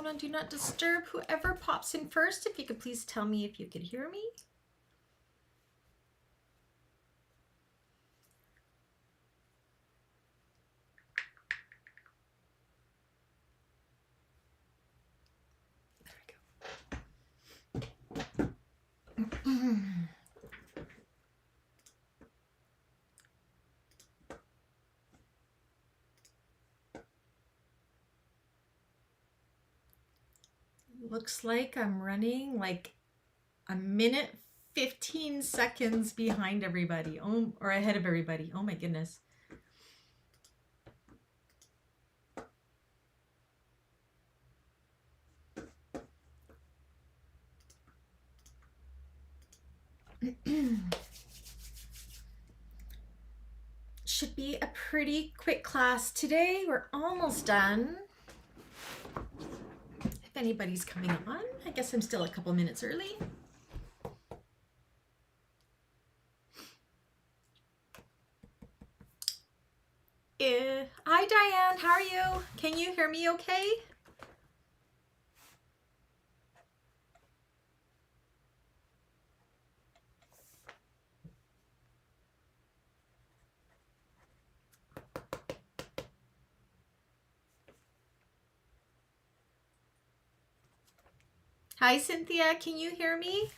phone on Do Not Disturb. Whoever pops in first, if you could please tell me if you could hear me. Looks like I'm running like a minute 15 seconds behind everybody, or ahead of everybody. Oh my goodness. Should be a pretty quick class today. We're almost done. If anybody's coming on, I guess I'm still a couple minutes early. Hi Diane, how are you? Can you hear me okay? Hi Cynthia, can you hear me?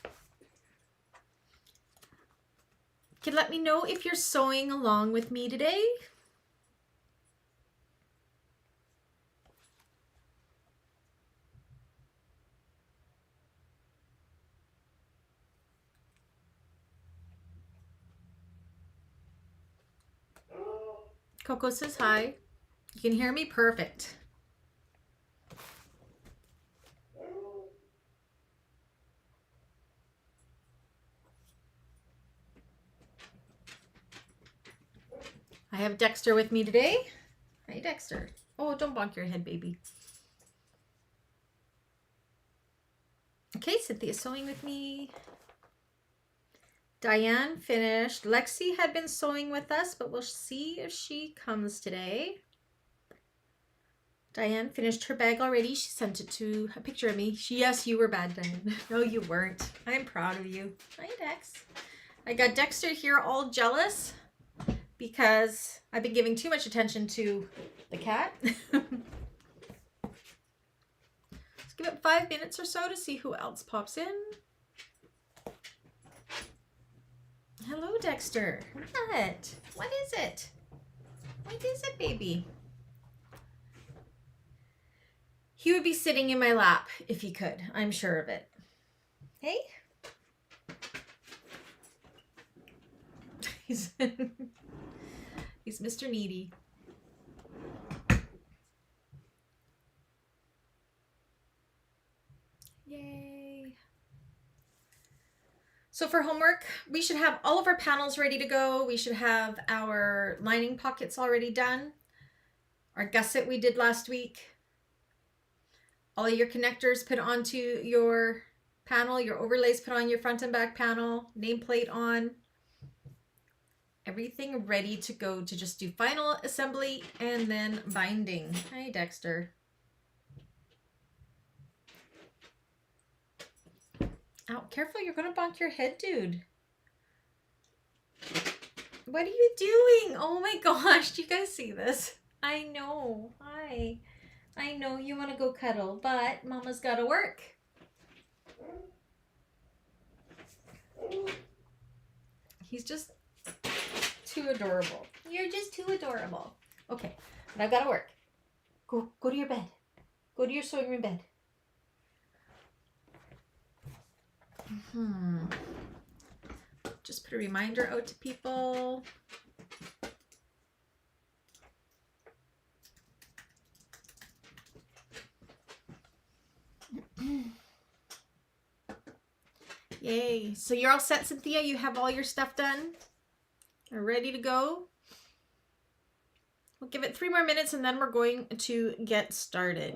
Can let me know if you're sewing along with me today. Coco says hi. You can hear me? Perfect. I have Dexter with me today. Hi, Dexter. Oh, don't bonk your head, baby. Okay, Cynthia's sewing with me. Diane finished. Lexi had been sewing with us, but we'll see if she comes today. Diane finished her bag already. She sent it to a picture of me. Yes, you were bad, Diane. No, you weren't. I'm proud of you. Hi, Dex. I got Dexter here all jealous because I've been giving too much attention to the cat. Let's give it 5 minutes or so to see who else pops in. Hello, Dexter. What? What is it? What is it, baby? He would be sitting in my lap if he could. I'm sure of it. Hey? He's Mr. Needy. Yay. So for homework, we should have all of our panels ready to go. We should have our lining pockets already done. Our gusset we did last week. All of your connectors put onto your panel, your overlays put on your front and back panel, nameplate on. Everything ready to go to just do final assembly and then binding. Hi, Dexter. Ow, careful, you're gonna bonk your head, dude. What are you doing? Oh my gosh, do you guys see this? I know. Hi. I know you want to go cuddle, but Mama's got to work. He's just too adorable. You're just too adorable. Okay, but I've got to work. Go to your bed. Go to your sewing room bed. Just put a reminder out to people. Yay. So you're all set, Cynthia? You have all your stuff done? You're ready to go? We'll give it 3 more minutes and then we're going to get started.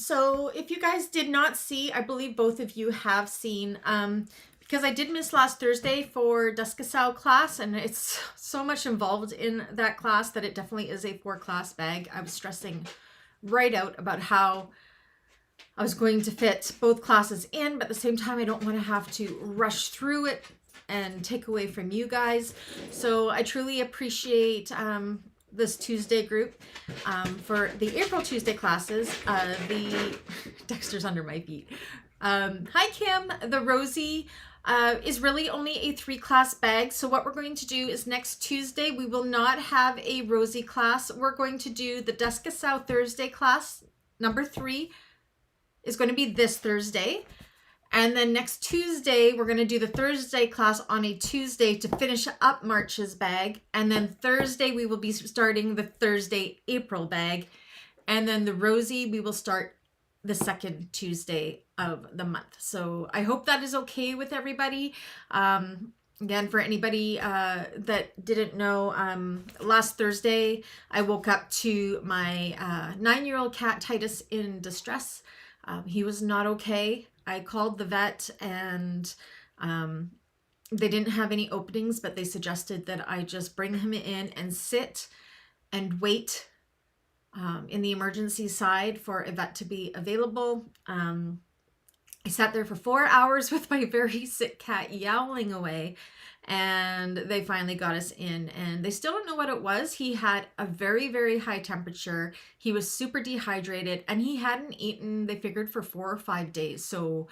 So if you guys did not see, I believe both of you have seen, because I did miss last Thursday for Descasau class, and it's so much involved in that class that it definitely is a 4-class bag. I was stressing right out about how I was going to fit both classes in, but at the same time, I don't want to have to rush through it and take away from you guys. So I truly appreciate this Tuesday group for the April Tuesday classes. The Dexter's under my feet. Hi Kim, the Rosie is really only a 3-class bag. So what we're going to do is next Tuesday, we will not have a Rosie class. We're going to do the Descasau Thursday class. Number 3 is going to be this Thursday. And then next Tuesday, we're going to do the Thursday class on a Tuesday to finish up March's bag. And then Thursday, we will be starting the Thursday April bag. And then the Rosie, we will start the second Tuesday of the month. So I hope that is okay with everybody. Again, for anybody that didn't know, last Thursday, I woke up to my 9-year-old cat Titus in distress. He was not okay. I called the vet and they didn't have any openings, but they suggested that I just bring him in and sit and wait in the emergency side for a vet to be available. I sat there for 4 hours with my very sick cat yowling away, and they finally got us in, and they still don't know what it was. He had a very, very high temperature. He was super dehydrated, and he hadn't eaten, they figured, for 4 or 5 days. So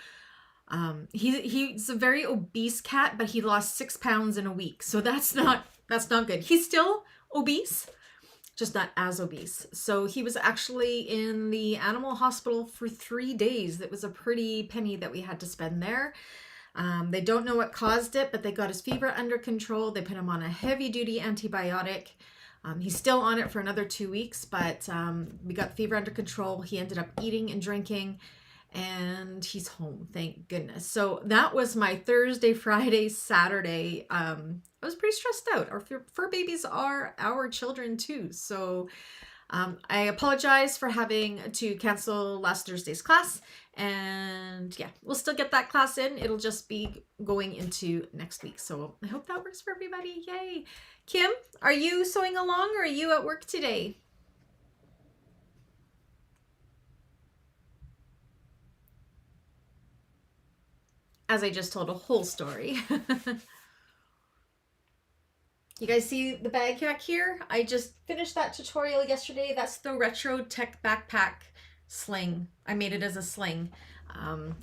he's a very obese cat, but he lost 6 pounds in a week. So that's not good. He's still obese, just not as obese. So he was actually in the animal hospital for 3 days. That was a pretty penny that we had to spend there. They don't know what caused it, but they got his fever under control. They put him on a heavy-duty antibiotic. He's still on it for another 2 weeks, but we got the fever under control. He ended up eating and drinking, and he's home, thank goodness. So that was my Thursday, Friday, Saturday. I was pretty stressed out. Our fur babies are our children too. So I apologize for having to cancel last Thursday's class. And yeah, we'll still get that class in. It'll just be going into next week. So I hope that works for everybody. Yay. Kim, are you sewing along or are you at work today? As I just told a whole story. You guys see the bag back here? I just finished that tutorial yesterday. That's the Retro Tech Backpack sling. I made it as a sling.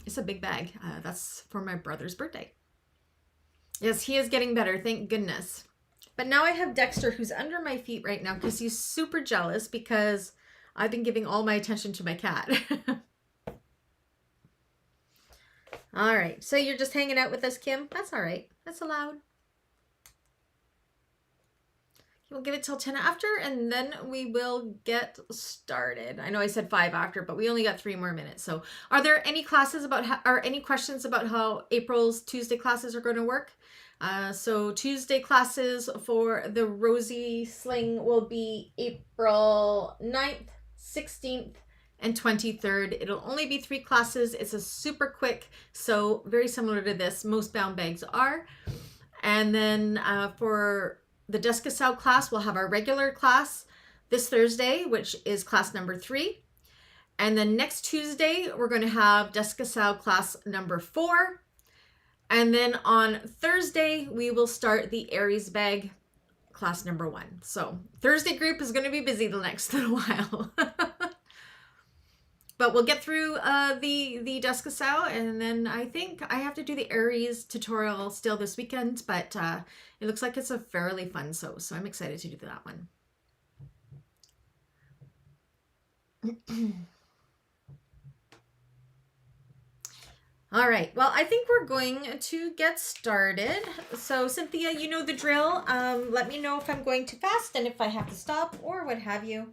It's a big bag. That's for my brother's birthday. Yes, he is getting better, thank goodness. But now I have Dexter, who's under my feet right now because he's super jealous because I've been giving all my attention to my cat. All right, so you're just hanging out with us, Kim? That's all right. That's allowed. We'll give it till 10 after, and then we will get started. I know I said 5 after, but we only got 3 more minutes. So are there any classes about or any questions about how April's Tuesday classes are going to work? So Tuesday classes for the Rosie Sling will be April 9th, 16th, and 23rd. It'll only be 3 classes. It's a super quick, so very similar to this. Most bound bags are. And then for the Descasau class, we'll have our regular class this Thursday, which is class number 3. And then next Tuesday, we're going to have Descasau class number 4. And then on Thursday, we will start the Aries bag class number 1. So Thursday group is going to be busy the next little while. But we'll get through the Descasau, and then I think I have to do the Aries tutorial still this weekend, but it looks like it's a fairly fun sew, so I'm excited to do that one. All right, well, I think we're going to get started. So Cynthia, you know the drill. Let me know if I'm going too fast and if I have to stop or what have you.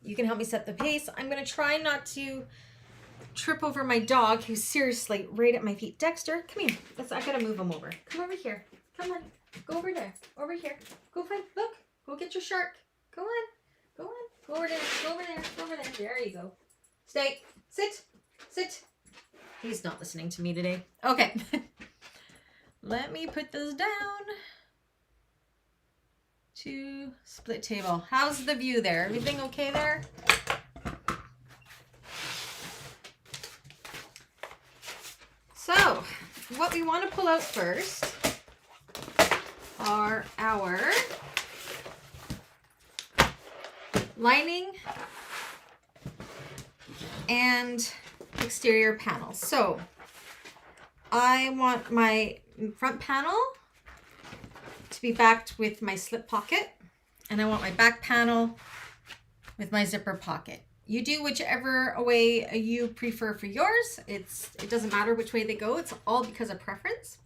You can help me set the pace. I'm going to try not to trip over my dog, who's seriously right at my feet. Dexter, come here. I got to move him over. Come over here. Come on. Go over there. Over here. Go find. Look. Go get your shark. Go on. Go on. Go over there, go over there, go over there. There you go. Stay. Sit. Sit. He's not listening to me today. Okay. Let me put this down to split table. How's the view there? Everything okay there? So, what we want to pull out first are our lining and exterior panels. So I want my front panel to be backed with my slip pocket, and I want my back panel with my zipper pocket. You do whichever way you prefer for yours. It doesn't matter which way they go. It's all because of preference.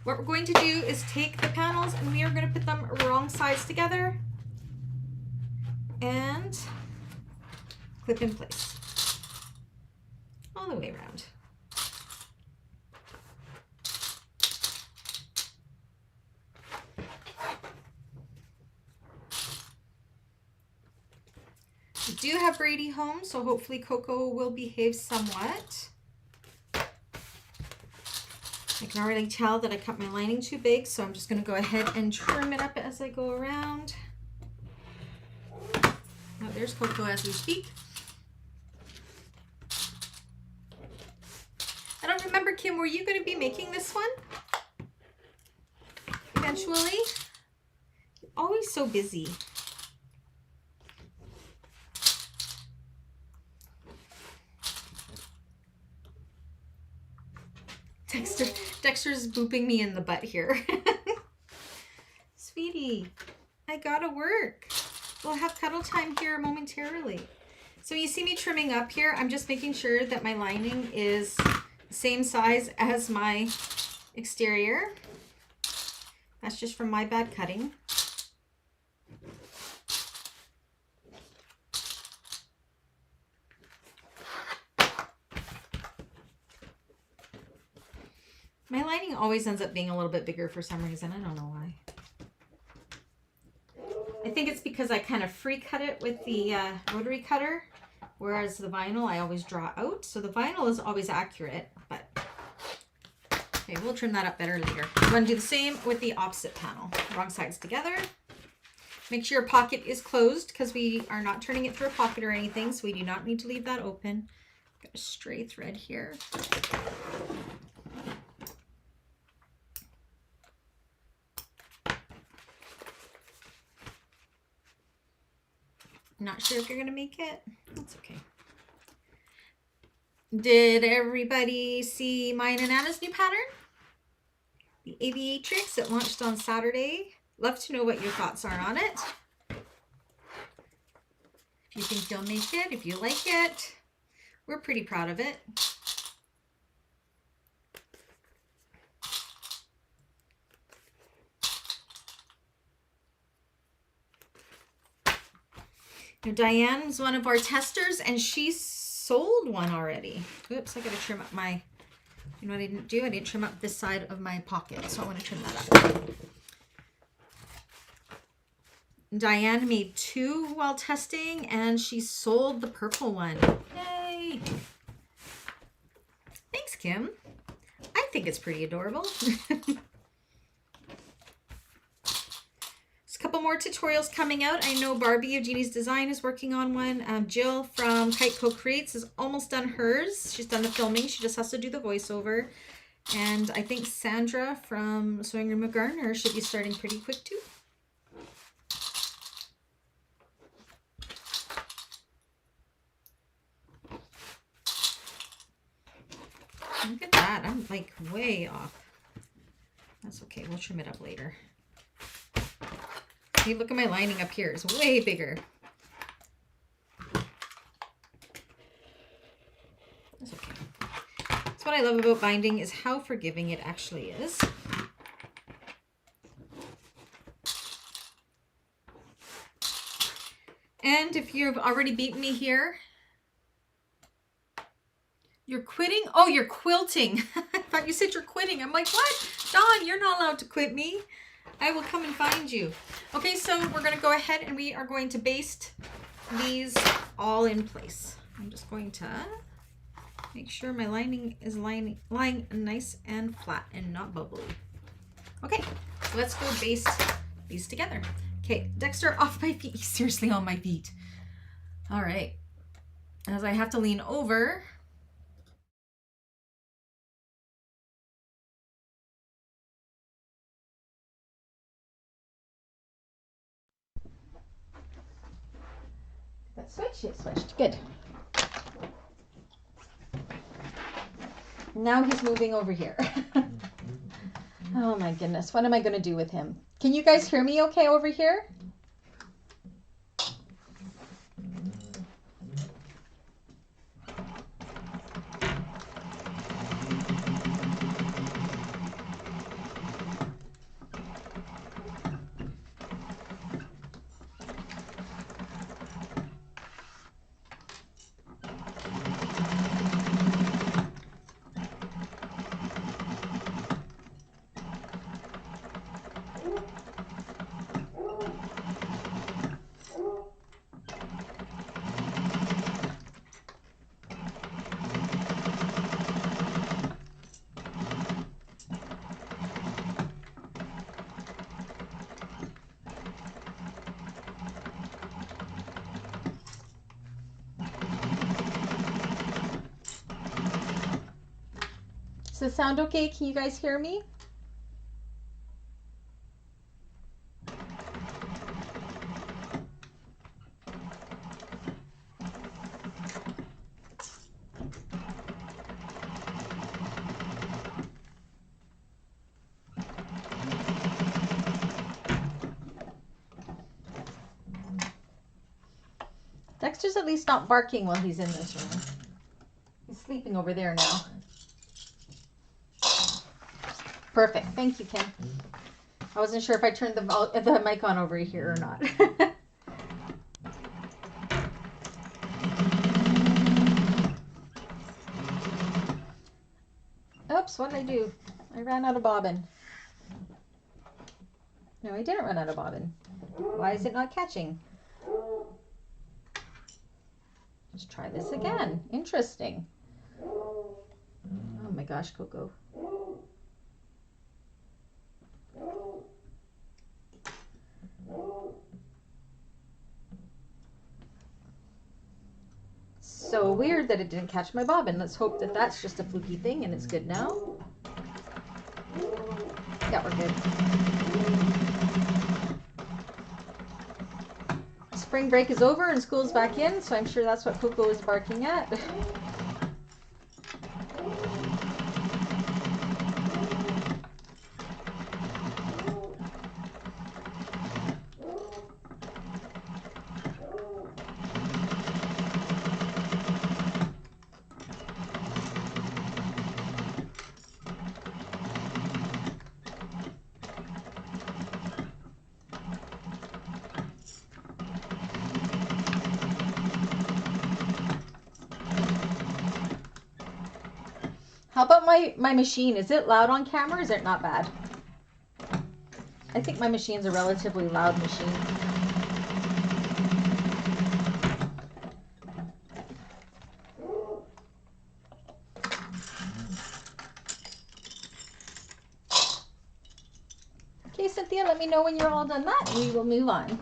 What we're going to do is take the panels and we are going to put them wrong sides together and clip in place all the way around. We do have Brandy home, so hopefully Coco will behave somewhat. I can already tell that I cut my lining too big, so I'm just going to go ahead and trim it up as I go around. Oh, there's Coco as we speak. I don't remember, Kim, were you going to be making this one eventually? You're always so busy. Dexter's booping me in the butt here. Sweetie, I gotta work. We'll have cuddle time here momentarily. So you see me trimming up here. I'm just making sure that my lining is the same size as my exterior. That's just from my bad cutting. My lining always ends up being a little bit bigger for some reason. I don't know why. I think it's because I kind of free cut it with the rotary cutter, whereas the vinyl I always draw out. So the vinyl is always accurate, but okay, we'll trim that up better later. I'm going to do the same with the opposite panel. Wrong sides together. Make sure your pocket is closed because we are not turning it through a pocket or anything, so we do not need to leave that open. Got a stray thread here. Not sure if you're going to make it. That's okay. Did everybody see mine and Anna's new pattern? The Aviatrix. It launched on Saturday. Love to know what your thoughts are on it. If you think you'll make it, if you like it. We're pretty proud of it. Now, Diane is one of our testers, and she sold one already. Oops, I got to trim up my, you know what I didn't do? I didn't trim up this side of my pocket, so I want to trim that up. Diane made two while testing, and she sold the purple one. Yay! Thanks, Kim. I think it's pretty adorable. A couple more tutorials coming out. I know Barbie of Jeannie's Design is working on one. Jill from Kite Co Creates is almost done hers. She's done the filming. She just has to do the voiceover. And I think Sandra from Sewing Room of Gardener should be starting pretty quick too. Look at that. I'm like way off. That's okay. We'll trim it up later. See, look at my lining up here. It's way bigger. That's okay. That's what I love about binding, is how forgiving it actually is. And if you've already beaten me here, you're quitting? Oh, you're quilting. I thought you said you're quitting. I'm like, what? Dawn, you're not allowed to quit me. I will come and find you. Okay, so we're going to go ahead and we are going to baste these all in place. I'm just going to make sure my lining is lying nice and flat and not bubbly. Okay, so let's go baste these together. Okay, Dexter, off my feet. He's seriously on my feet. All right, as I have to lean over. That switch, it switched. Good. Now he's moving over here. Oh my goodness, what am I going to do with him? Can you guys hear me okay over here? Does it sound okay? Can you guys hear me? Dexter's at least not barking while he's in this room. He's sleeping over there now. Perfect. Thank you, Kim. I wasn't sure if I turned the mic on over here or not. Oops, what did I do? I ran out of bobbin. No, I didn't run out of bobbin. Why is it not catching? Let's try this again. Interesting. Oh my gosh, Coco. So weird that it didn't catch my bobbin. Let's hope that that's just a fluky thing and it's good now. Yeah, we're good. Spring break is over and school's back in, so I'm sure that's what Coco is barking at. How about my machine? Is it loud on camera or is it not bad? I think my machine's a relatively loud machine. Okay, Cynthia, let me know when you're all done that and we will move on.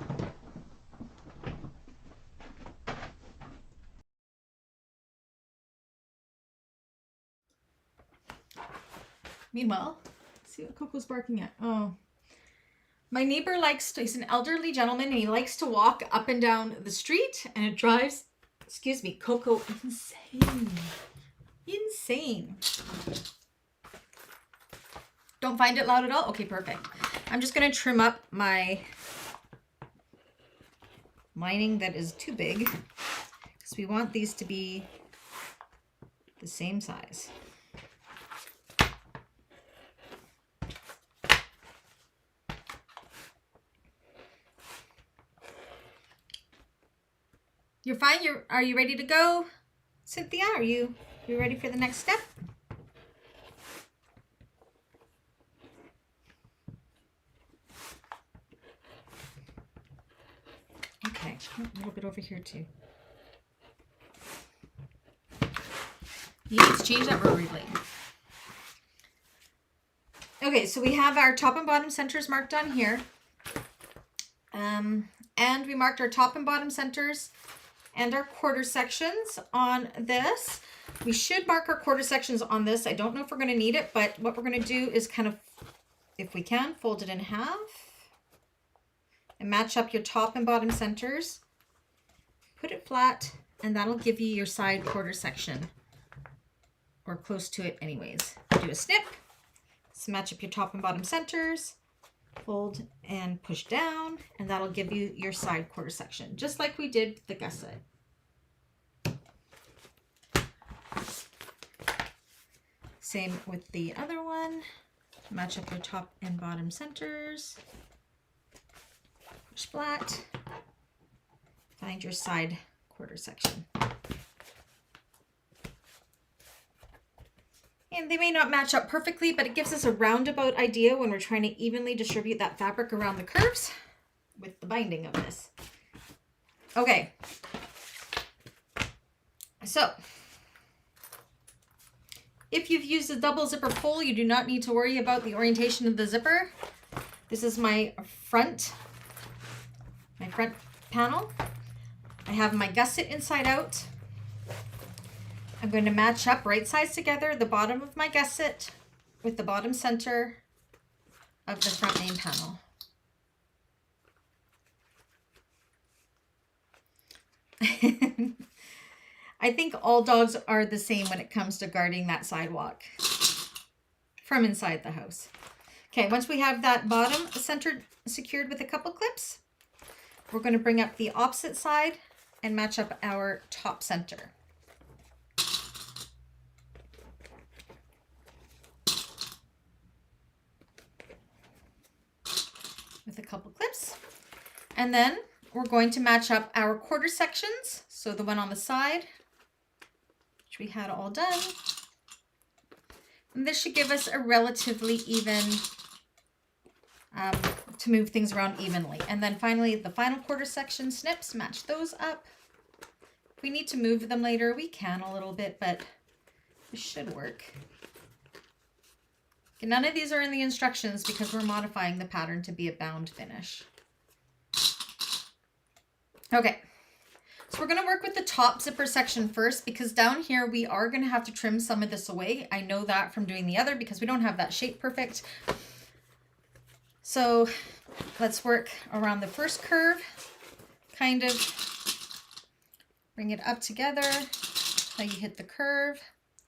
Meanwhile, see what Coco's barking at. Oh. My neighbor he's an elderly gentleman and he likes to walk up and down the street and it drives, excuse me, Coco insane. Insane. Don't find it loud at all? Okay, perfect. I'm just going to trim up my lining that is too big because we want these to be the same size. You're fine? Are you ready to go, Cynthia? Are you ready for the next step? Okay, a little bit over here too. Let's change that rotary blade. Okay, so we have our top and bottom centers marked on here. And we marked our top and bottom centers and our quarter sections on this. We should mark our quarter sections on this. I don't know if we're going to need it, but what we're going to do is kind of, if we can, fold it in half and match up your top and bottom centers. Put it flat, and that'll give you your side quarter section, or close to it anyways. Do a snip, so match up your top and bottom centers, fold and push down, and that'll give you your side quarter section, just like we did the gusset. Same with the other one. Match up your top and bottom centers, push flat, find your side quarter section. And they may not match up perfectly, but it gives us a roundabout idea when we're trying to evenly distribute that fabric around the curves with the binding of this. Okay. So, if you've used a double zipper pull, you do not need to worry about the orientation of the zipper. This is my front panel. I have my gusset inside out. I'm going to match up right sides together the bottom of my gusset with the bottom center of the front main panel. I think all dogs are the same when it comes to guarding that sidewalk from inside the house. Okay, once we have that bottom center secured with a couple clips, we're going to bring up the opposite side and match up our top center. With a couple clips. And then we're going to match up our quarter sections. So the one on the side, which we had all done. And this should give us a relatively even, to move things around evenly. And then finally, the final quarter section snips, match those up. If we need to move them later, we can a little bit, but this should work. Okay, none of these are in the instructions because we're modifying the pattern to be a bound finish. Okay. So we're going to work with the top zipper section first, because down here we are going to have to trim some of this away. I know that from doing the other because we don't have that shape perfect. So let's work around the first curve, kind of bring it up together until you hit the curve,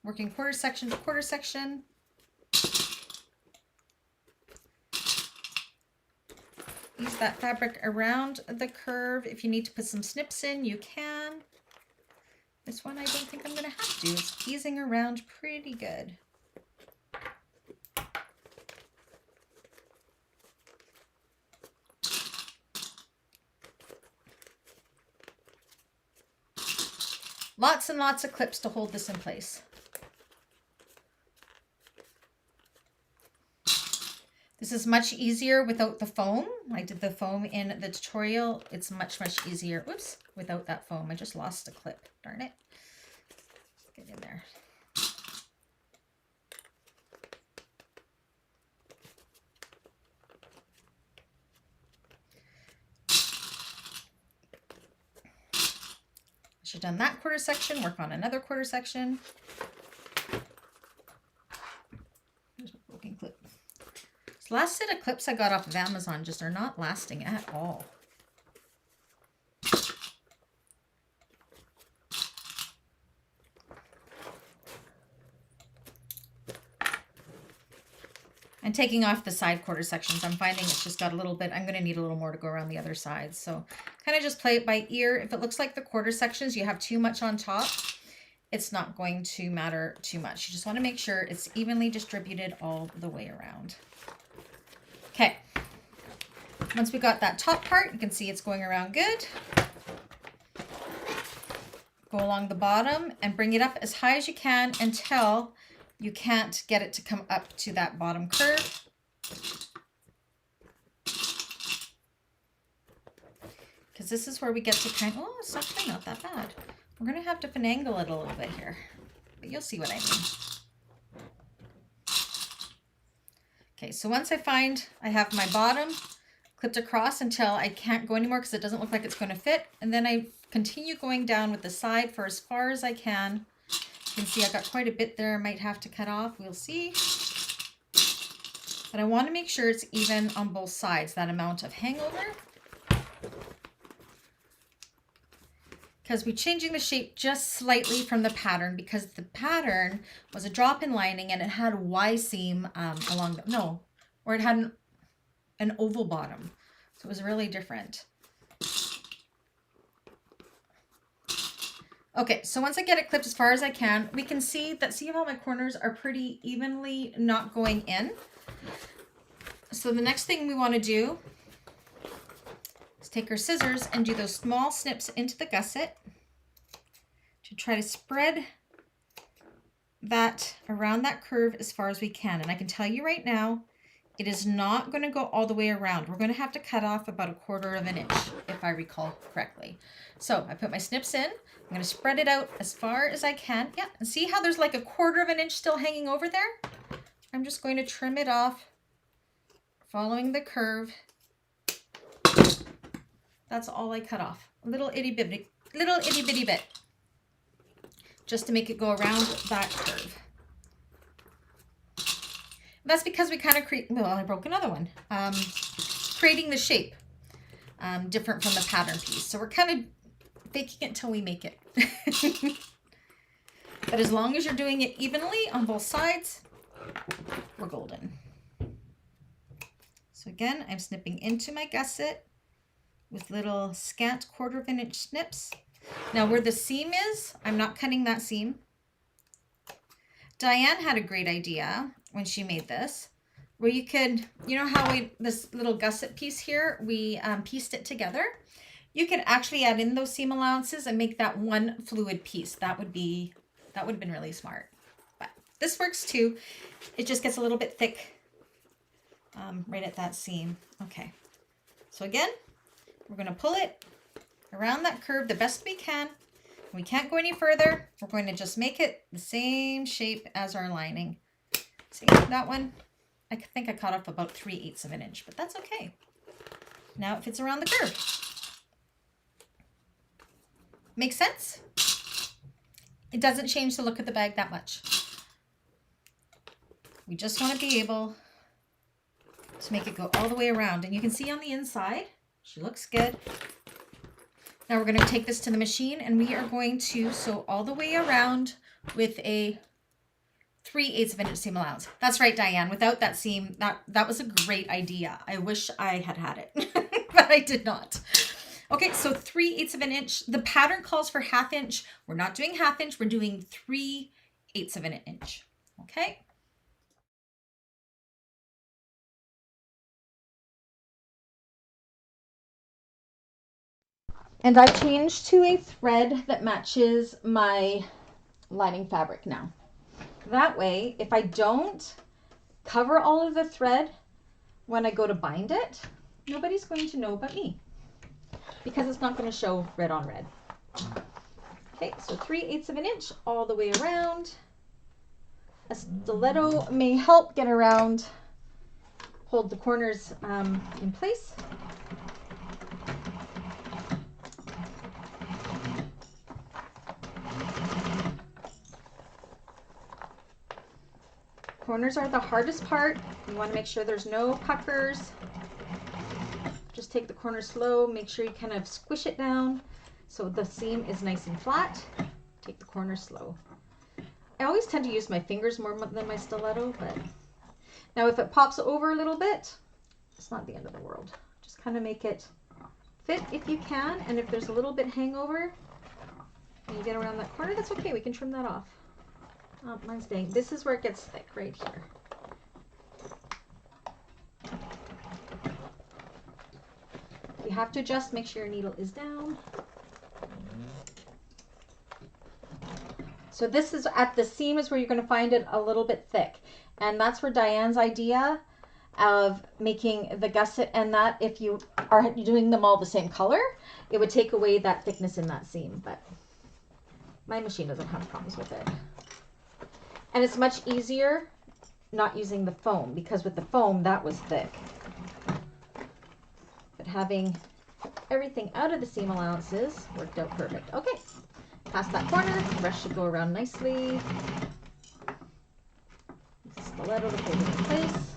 working quarter section to quarter section. Use that fabric around the curve. If you need to put some snips in, you can. This one I don't think I'm going to have to. It's easing around pretty good. Lots and lots of clips to hold this in place. This is much easier without the foam. I did the foam in the tutorial. It's much, much easier. Whoops, without that foam. I just lost a clip. Darn it. Let's get in there. I should have done that quarter section, work on another quarter section. There's my broken clip. This last set of clips I got off of Amazon just are not lasting at all. And taking off the side quarter sections, I'm finding it's just got a little bit, I'm going to need a little more to go around the other side. So kind of just play it by ear. If it looks like the quarter sections, you have too much on top, it's not going to matter too much. You just want to make sure it's evenly distributed all the way around. Okay, once we got that top part, you can see it's going around good. Go along the bottom and bring it up as high as you can until you can't get it to come up to that bottom curve. because this is where we get to kind of, oh, it's actually not that bad. We're going to have to finagle it a little bit here, but you'll see what I mean. Okay, so once I find I have my bottom clipped across until I can't go anymore because it doesn't look like it's going to fit, and then I continue going down with the side for as far as I can. You can see I got quite a bit there. I might have to cut off. We'll see. But I want to make sure it's even on both sides, that amount of hangover. Because we're changing the shape just slightly from the pattern, because the pattern was a drop-in lining and it had a Y seam along the, no, or it had an oval bottom. So it was really different. Okay, so once I get it clipped as far as I can, we can see that, see how my corners are pretty evenly not going in. So the next thing we want to do is take our scissors and do those small snips into the gusset to try to spread that around that curve as far as we can. And I can tell you right now, it is not going to go all the way around. We're going to have to cut off about 1/4 of an inch, if I recall correctly. So I put my snips in. I'm going to spread it out as far as I can. Yeah, and see how there's like 1/4 of an inch still hanging over there? I'm just going to trim it off, following the curve. That's all I cut off. A little itty bitty bit, just to make it go around that curve. That's because we kind of create, well, I broke another one. Creating the shape different from the pattern piece. So we're kind of faking it till we make it. But as long as you're doing it evenly on both sides, we're golden. So again, I'm snipping into my gusset with little scant 1/4 of an inch snips. Now where the seam is, I'm not cutting that seam. Diane had a great idea when she made this, where you could, you know how this little gusset piece here, we pieced it together. You could actually add in those seam allowances and make that one fluid piece. That would have been really smart. But this works too. It just gets a little bit thick right at that seam. Okay. So again, we're going to pull it around that curve the best we can. We can't go any further. We're going to just make it the same shape as our lining. See that one? I think I cut off about 3/8 of an inch, but that's okay. Now it fits around the curve. Makes sense? It doesn't change the look of the bag that much. We just want to be able to make it go all the way around. And you can see on the inside, she looks good. Now we're going to take this to the machine and we are going to sew all the way around with a 3/8 of an inch seam allowance. That's right, Diane. Without that seam, that was a great idea. I wish I had it, but I did not. Okay, so 3/8 of an inch. The pattern calls for 1/2 inch. We're not doing 1/2 inch. We're doing 3/8 of an inch. Okay. And I've changed to a thread that matches my lining fabric now. That way, if I don't cover all of the thread when I go to bind it, nobody's going to know about me because it's not going to show red on red. Okay, so 3/8 of an inch all the way around. A stiletto may help get around, hold the corners in place. Corners are the hardest part. You want to make sure there's no puckers. Just take the corner slow. Make sure you kind of squish it down so the seam is nice and flat. Take the corner slow. I always tend to use my fingers more than my stiletto, but now if it pops over a little bit, it's not the end of the world. Just kind of make it fit if you can, and if there's a little bit hangover and you get around that corner, that's okay. We can trim that off. Oh, mine's staying. This is where it gets thick, right here. You have to adjust, make sure your needle is down. So this is at the seam is where you're going to find it a little bit thick. And that's where Diane's idea of making the gusset and that, if you are doing them all the same color, it would take away that thickness in that seam, but my machine doesn't have problems with it. And it's much easier not using the foam, because with the foam that was thick. But having everything out of the seam allowances worked out perfect. Okay, past that corner, the rest should go around nicely. Stiletto to hold it in place.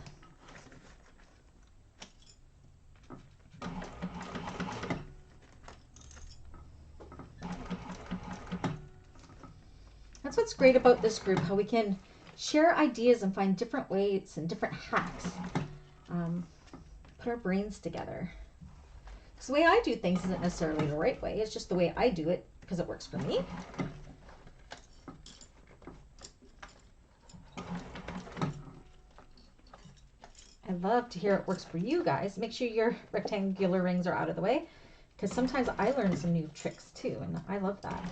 That's what's great about this group, how we can share ideas and find different ways and different hacks. Put our brains together. Because the way I do things isn't necessarily the right way. It's just the way I do it because it works for me. I love to hear it works for you guys. Make sure your rectangular rings are out of the way, because sometimes I learn some new tricks too, and I love that.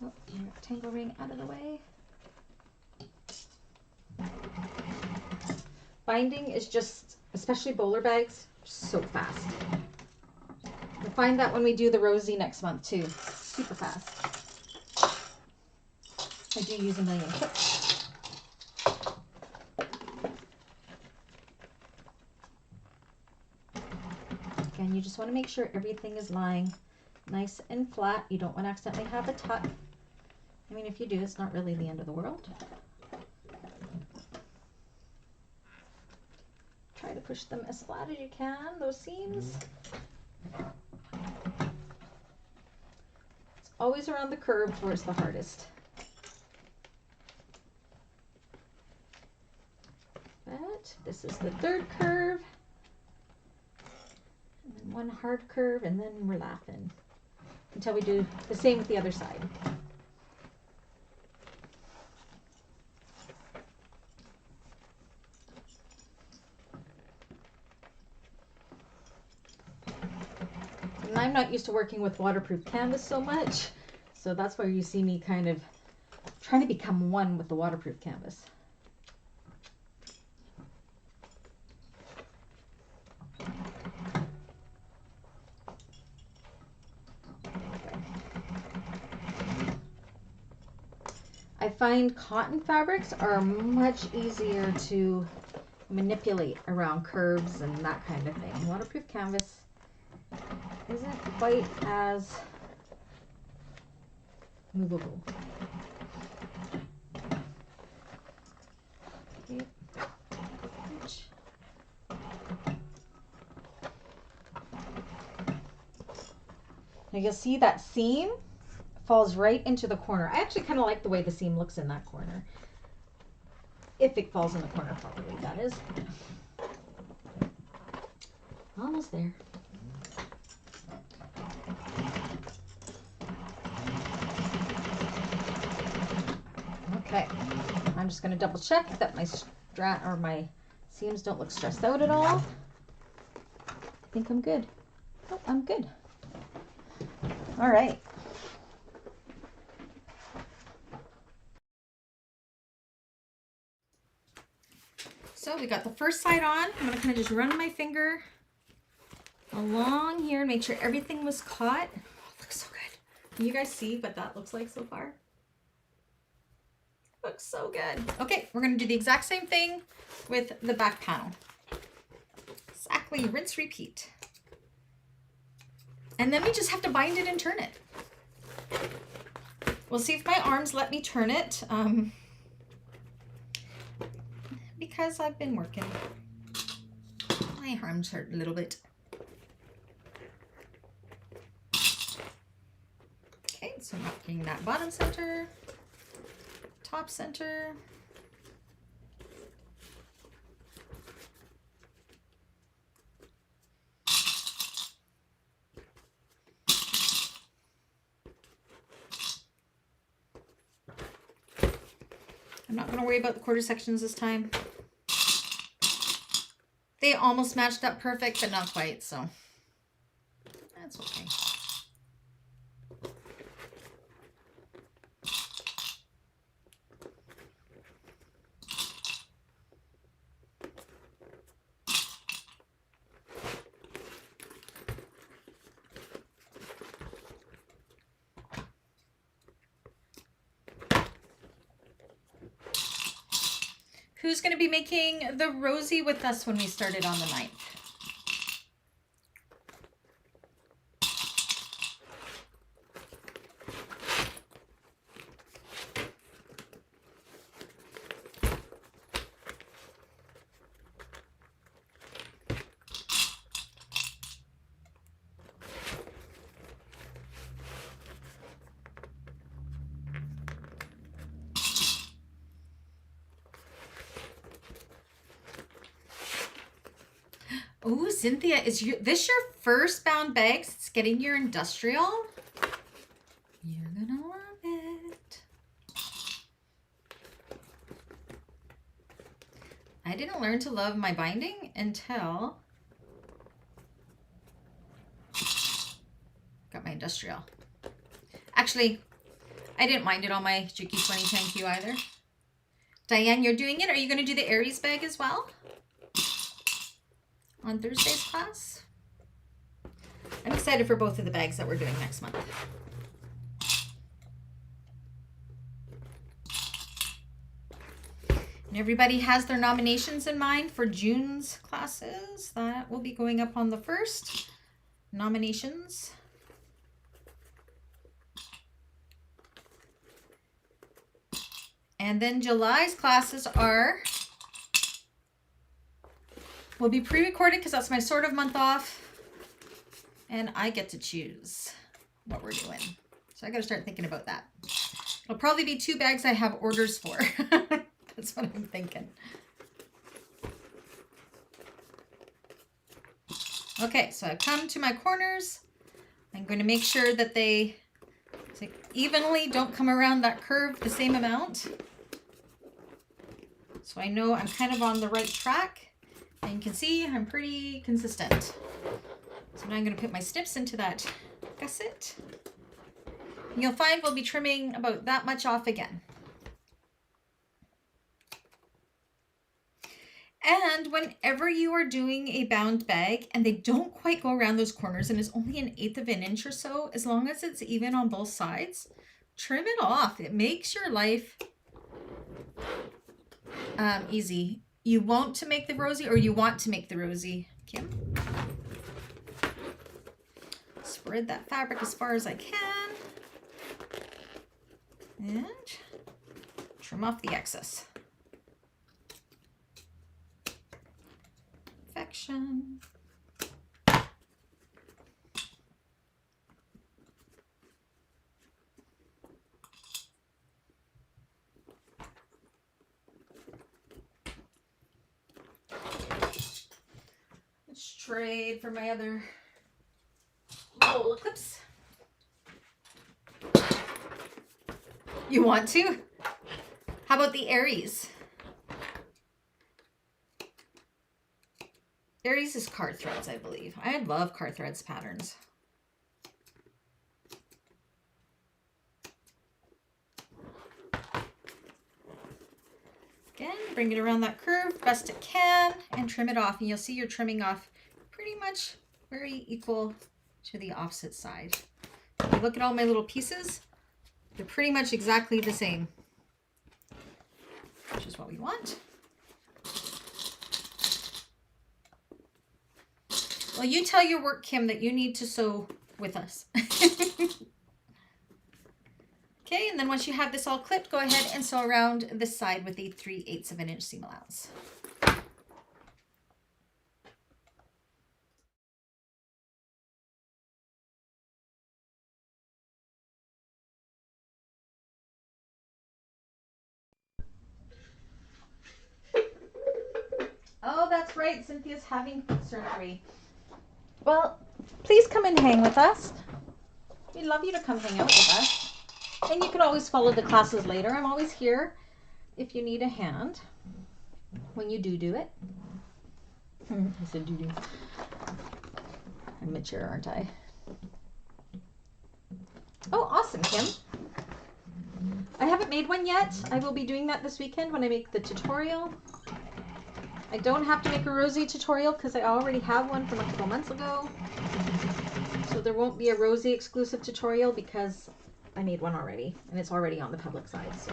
Oh, rectangle ring out of the way. Binding is just, especially bowler bags, so fast. You'll find that when we do the Rosie next month too. Super fast. I do use a million clips. Again, you just want to make sure everything is lying nice and flat. You don't want to accidentally have a tuck. I mean, if you do, it's not really the end of the world. Try to push them as flat as you can, those seams. It's always around the curves where it's the hardest. But this is the third curve. And then one hard curve, and then we're laughing until we do the same with the other side. And I'm not used to working with waterproof canvas so much, so that's why you see me kind of trying to become one with the waterproof canvas. I find cotton fabrics are much easier to manipulate around curves and that kind of thing. Waterproof canvas isn't quite as movable. Okay. Now you'll see that seam falls right into the corner. I actually kind of like the way the seam looks in that corner. If it falls in the corner properly, that is. Almost there. Okay, I'm just going to double check that my seams don't look stressed out at all. I think I'm good. Oh, I'm good. All right. So we got the first side on. I'm going to kind of just run my finger along here and make sure everything was caught. Oh, it looks so good. Can you guys see what that looks like so far? Looks so good. Okay, we're going to do the exact same thing with the back panel. Exactly, rinse, repeat. And then we just have to bind it and turn it. We'll see if my arms let me turn it. Because I've been working. My arms hurt a little bit. Okay, so marking that bottom center, top center. I'm not going to worry about the quarter sections this time. They almost matched up perfect, but not quite, so that's okay. Who's going to be making the rosy with us when we started on the 9th? Oh, Cynthia, is this your first bound bags? It's getting your industrial? You're gonna love it. I didn't learn to love my binding until got my industrial. Actually, I didn't mind it on my Juki 2010Q either. Diane, you're doing it? Are you gonna do the Aries bag as well? On Thursday's class? I'm excited for both of the bags that we're doing next month. And everybody has their nominations in mind for June's classes. That will be going up on the 1st. Nominations. And then July's classes will be pre-recorded because that's my sort of month off. And I get to choose what we're doing. So I got to start thinking about that. It'll probably be 2 bags I have orders for. That's what I'm thinking. Okay, so I've come to my corners. I'm going to make sure that they evenly don't come around that curve the same amount. So I know I'm kind of on the right track. And you can see I'm pretty consistent. So now I'm going to put my snips into that gusset. And you'll find we'll be trimming about that much off again. And whenever you are doing a bound bag and they don't quite go around those corners and it's only 1/8 of an inch or so, as long as it's even on both sides, trim it off. It makes your life easy. You want to make the rosy, or you want to make the rosy, Kim? Spread that fabric as far as I can. And trim off the excess. Perfection. Let's trade for my other roll of clips. You want to? How about the Aries? Aries is card threads, I believe. I love card threads patterns. Again, bring it around that curve best it can and trim it off. And you'll see you're trimming off pretty much very equal to the opposite side. If you look at all my little pieces, they're pretty much exactly the same, which is what we want. Well, you tell your work, Kim, that you need to sew with us. Okay, and then once you have this all clipped, go ahead and sew around this side with a 3/8 of an inch seam allowance. Oh, that's right. Cynthia's having foot surgery. Well, please come and hang with us. We'd love you to come hang out with us. And you can always follow the classes later. I'm always here if you need a hand when you do it. I said doo-doo. I'm mature, aren't I? Oh, awesome, Kim. I haven't made one yet. I will be doing that this weekend when I make the tutorial. I don't have to make a rosy tutorial because I already have one from a couple months ago. So there won't be a rosy exclusive tutorial because I made one already and it's already on the public side. So.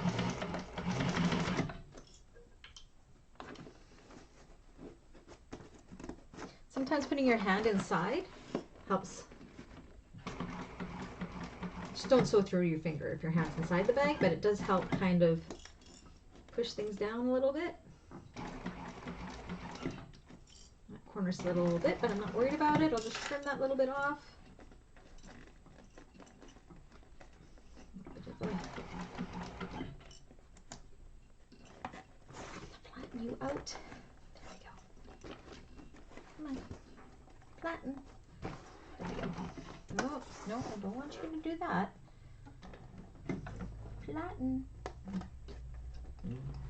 Sometimes putting your hand inside helps. Just don't sew through your finger if your hand's inside the bag, but it does help kind of push things down a little bit. That corner slid a little bit, but I'm not worried about it. I'll just trim that little bit off. Flatten you out. There we go. Come on. Flatten. There we go. No, no, I don't want you to do that. Flatten.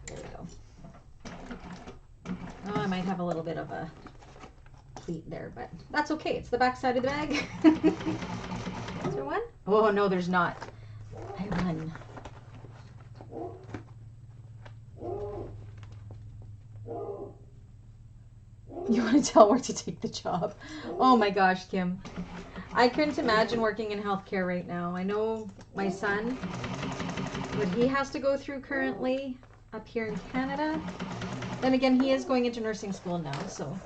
There we go. Oh, I might have a little bit of a pleat there, but that's okay. It's the back side of the bag. Is there one? Oh, no, there's not. I run. You want to tell where to take the job? Oh my gosh, Kim. I couldn't imagine working in healthcare right now. I know my son, what he has to go through currently up here in Canada. Then again, he is going into nursing school now, so.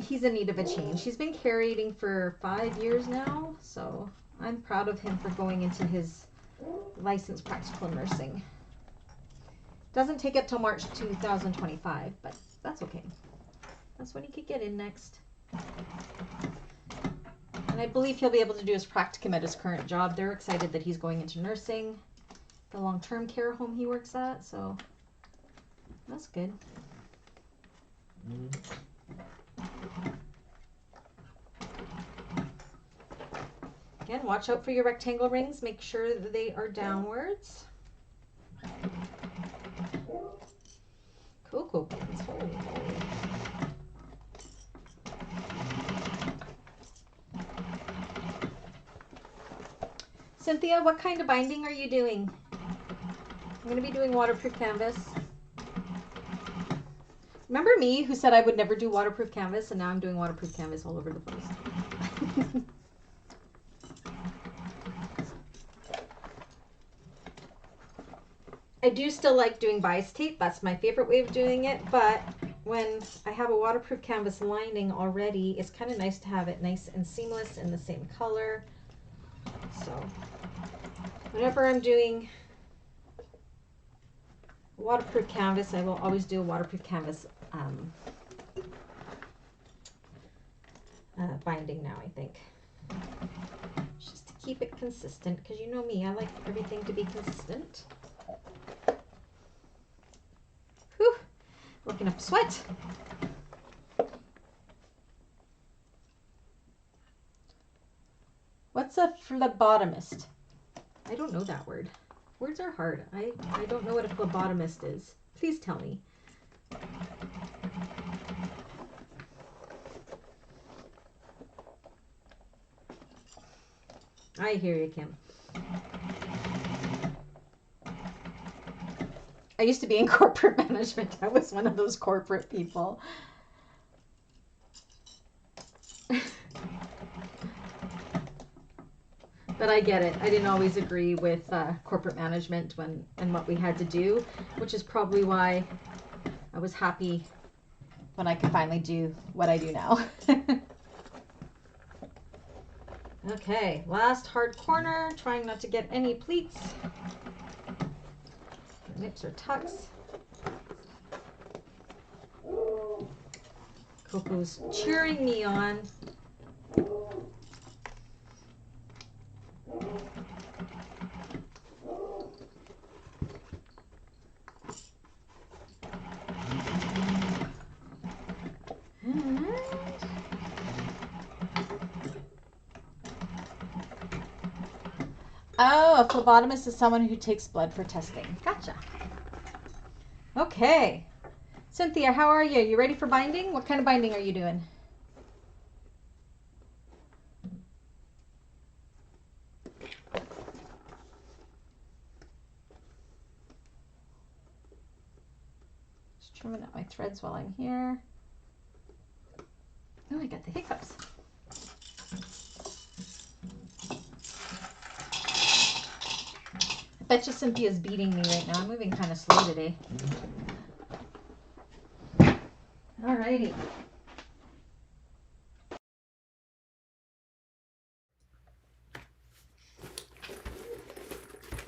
He's in need of a change. He's been carrying for 5 years now, so I'm proud of him for going into his licensed practical nursing. Doesn't take it till March 2025, but that's okay. That's when he could get in next. And I believe he'll be able to do his practicum at his current job. They're excited that he's going into nursing, the long-term care home he works at, so that's good. Again, watch out for your rectangle rings. Make sure that they are downwards. Cocoa pins, holy moly. Cynthia, what kind of binding are you doing? I'm going to be doing waterproof canvas. Remember me who said I would never do waterproof canvas, and now I'm doing waterproof canvas all over the place. I do still like doing bias tape. That's my favorite way of doing it, but when I have a waterproof canvas lining already, it's kind of nice to have it nice and seamless in the same color. So whenever I'm doing waterproof canvas, I will always do a waterproof canvas binding now, I think. Just to keep it consistent, because you know me, I like everything to be consistent. Whew, working up a sweat. What's a phlebotomist? I don't know that word. Words are hard. I don't know what a phlebotomist is. Please tell me. I hear you, Kim. I used to be in corporate management. I was one of those corporate people. But I get it. I didn't always agree with corporate management and what we had to do, which is probably why I was happy when I could finally do what I do now. Okay, last hard corner, trying not to get any pleats. Nips or tucks. Coco's cheering me on. Oh, a phlebotomist is someone who takes blood for testing. Gotcha. Okay. Cynthia, how are you? You ready for binding? What kind of binding are you doing? Just trimming up my threads while I'm here. Oh, I got the hiccups. I bet you Cynthia's beating me right now. I'm moving kind of slow today. Alrighty.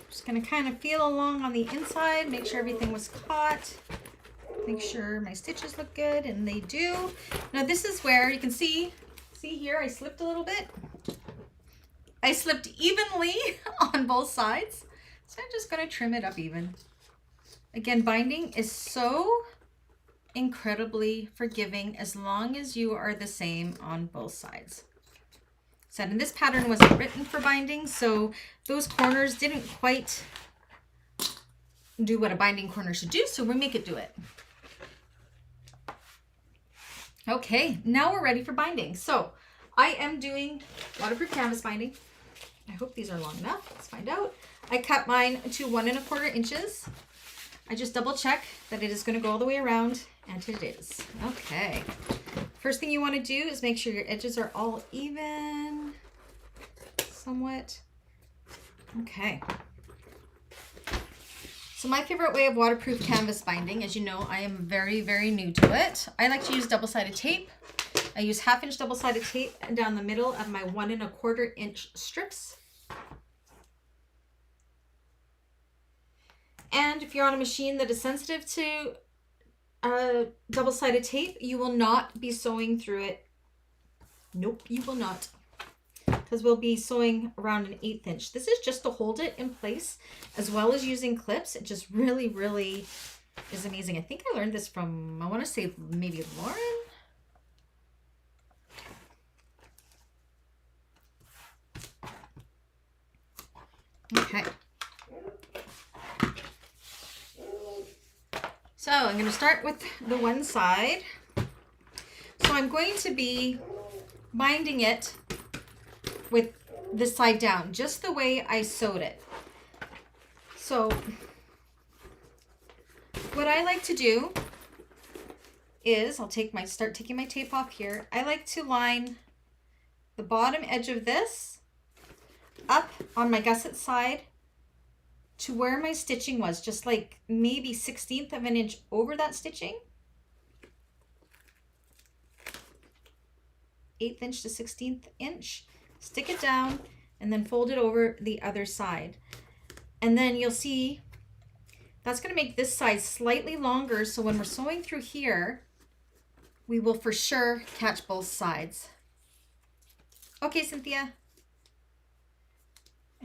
Just gonna kind of feel along on the inside, make sure everything was caught. Make sure my stitches look good, and they do. Now this is where you can see here, I slipped a little bit. I slipped evenly on both sides. So I'm just gonna trim it up even. Again, binding is so incredibly forgiving as long as you are the same on both sides. Said, and this pattern wasn't written for binding, so those corners didn't quite do what a binding corner should do, so we make it do it. Okay, now we're ready for binding. So I am doing waterproof canvas binding. I hope these are long enough. Let's find out. I cut mine to 1 1/4 inches. I just double check that it is going to go all the way around, and it is. Okay. First thing you want to do is make sure your edges are all even, somewhat. Okay. So my favorite way of waterproof canvas binding, as you know, I am very, very new to it. I like to use double-sided tape. I use 1/2 inch double-sided tape down the middle of my 1 1/4 inch strips. And if you're on a machine that is sensitive to double-sided tape, you will not be sewing through it. Nope, you will not. Because we'll be sewing around an 1/8 inch. This is just to hold it in place, as well as using clips. It just really, really is amazing. I think I learned this from, I want to say maybe Lauren. Okay. So I'm going to start with the one side. So I'm going to be binding it with this side down, just the way I sewed it. So what I like to do is start taking my tape off here. I like to line the bottom edge of this up on my gusset side to where my stitching was, just like maybe 1/16 of an inch over that stitching. 1/8 inch to 1/16 inch. Stick it down and then fold it over the other side. And then you'll see that's going to make this side slightly longer, so when we're sewing through here, we will for sure catch both sides. Okay, Cynthia.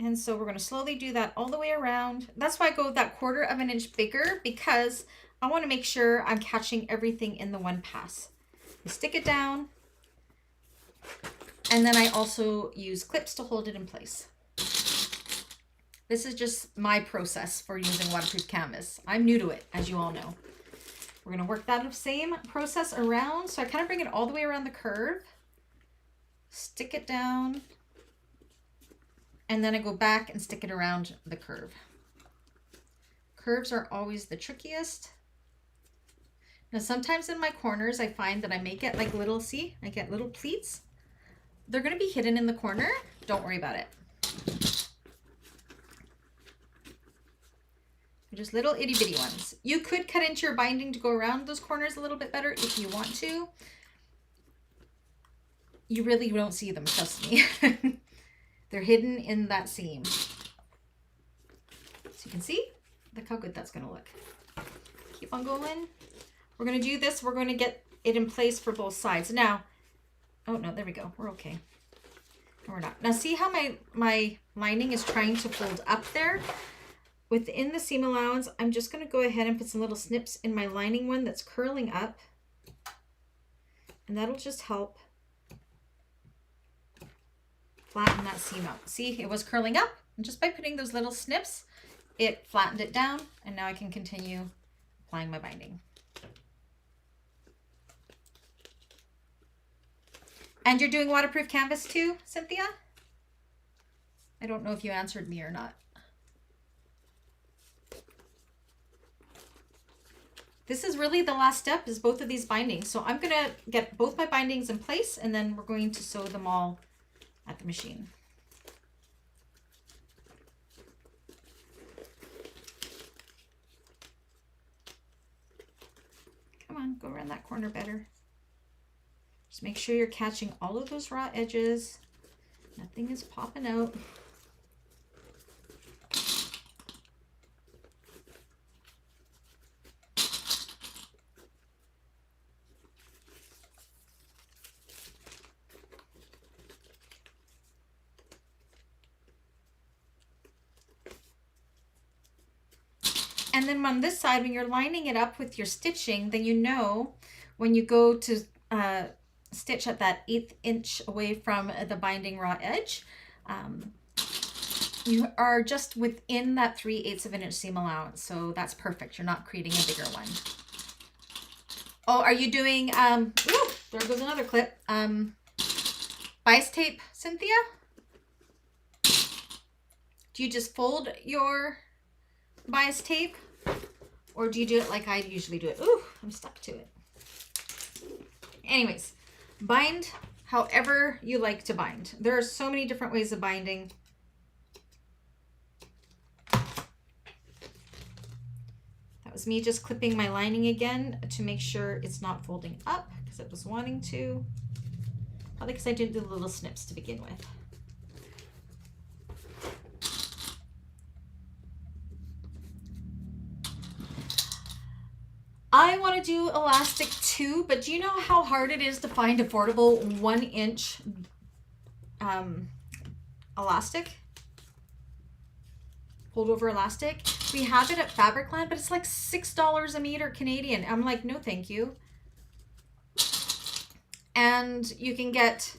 And so we're going to slowly do that all the way around. That's why I go that 1/4 of an inch bigger, because I want to make sure I'm catching everything in the one pass. You stick it down, and then I also use clips to hold it in place. This is just my process for using waterproof canvas. I'm new to it, as you all know. We're going to work that same process around. So I kind of bring it all the way around the curve, stick it down, and then I go back and stick it around the curve. Curves are always the trickiest. Now sometimes in my corners I find that I may get like little, see, I get little pleats. They're going to be hidden in the corner. Don't worry about it. They're just little itty bitty ones. You could cut into your binding to go around those corners a little bit better if you want to. You really don't see them, trust me. They're hidden in that seam. So you can see, look how good that's going to look. Keep on going. We're going to do this. We're going to get it in place for both sides. Now, oh no, there we go. We're okay. No, we're not. Now see how my lining is trying to fold up there? Within the seam allowance, I'm just going to go ahead and put some little snips in my lining one that's curling up. And that'll just help flatten that seam out. See, it was curling up, and just by putting those little snips, it flattened it down, and now I can continue applying my binding. And you're doing waterproof canvas too, Cynthia? I don't know if you answered me or not. This is really the last step, is both of these bindings. So I'm going to get both my bindings in place, and then we're going to sew them all at the machine. Come on, go around that corner better. Just make sure you're catching all of those raw edges. Nothing is popping out. And then on this side, when you're lining it up with your stitching, then you know when you go to stitch at that 1/8 inch away from the binding raw edge, you are just within that 3/8 of an inch seam allowance. So that's perfect. You're not creating a bigger one. Oh, are you doing, ooh, there goes another clip. Bias tape, Cynthia? Do you just fold your bias tape, or do you do it like I usually do it? Ooh, I'm stuck to it. Anyways, bind however you like to bind. There are so many different ways of binding. That was me just clipping my lining again to make sure it's not folding up, because it was wanting to. Probably because I didn't do the little snips to begin with. I want to do elastic too, but do you know how hard it is to find affordable 1 inch elastic? Hold over elastic. We have it at Fabricland, but it's like $6 a meter Canadian. I'm like, no, thank you. And you can get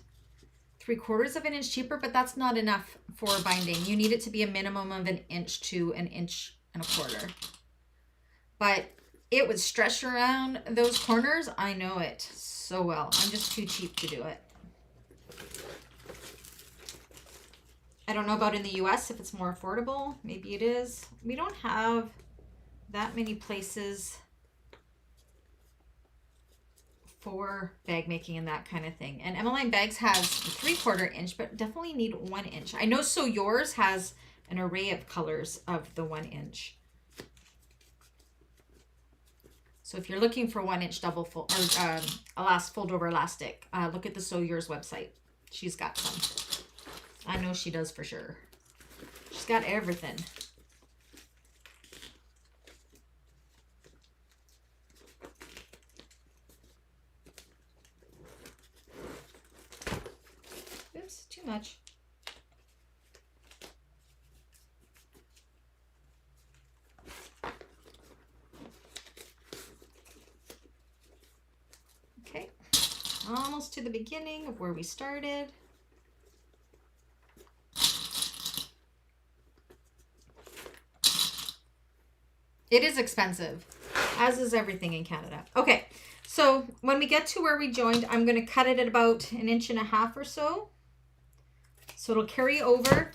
3/4 of an inch cheaper, but that's not enough for binding. You need it to be a minimum of 1 inch to 1 1/4 inches. But it would stretch around those corners. I know it so well. I'm just too cheap to do it. I don't know about in the US if it's more affordable. Maybe it is. We don't have that many places for bag making and that kind of thing. And Emmeline Bags has 3/4 inch, but definitely need 1 inch. I know So Yours has an array of colors of the 1 inch. So if you're looking for 1 inch double fold or fold over elastic, look at the So Yours website. She's got some. I know she does for sure. She's got everything. Oops, too much. Okay, almost to the beginning of where we started. It is expensive, as is everything in Canada. Okay, so when we get to where we joined, I'm going to cut it at about 1.5 inches or so. So it'll carry over.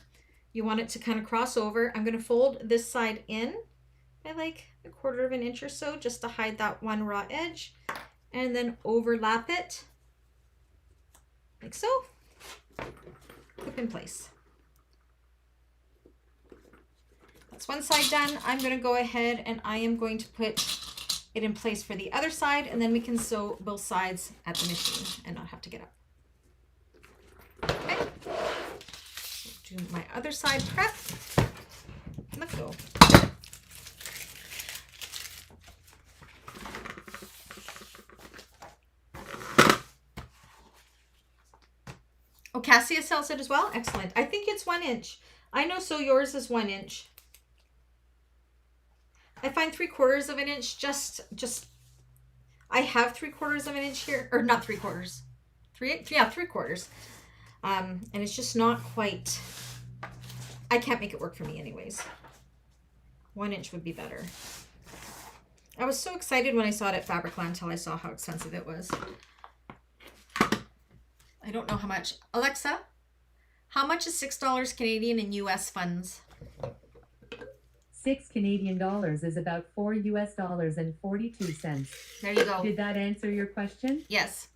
You want it to kind of cross over. I'm going to fold this side in by like 1/4 inch or so, just to hide that one raw edge, and then overlap it like so. Clip in place. That's one side done. I'm going to go ahead and I am going to put it in place for the other side, and then we can sew both sides at the machine and not have to get up. Okay. Do my other side prep. Let's go. Oh, Cassia sells it as well? Excellent. I think it's 1 inch. I know So Yours is 1 inch. I find 3/4 inch just I have 3/4 inch here, or not 3/4. 3/4. And it's just not quite, I can't make it work for me anyways. 1 inch would be better. I was so excited when I saw it at Fabricland until I saw how expensive it was. I don't know how much. Alexa, how much is $6 Canadian in US funds? $6 Canadian is about $4 US and 42 cents. There you go. Did that answer your question? Yes.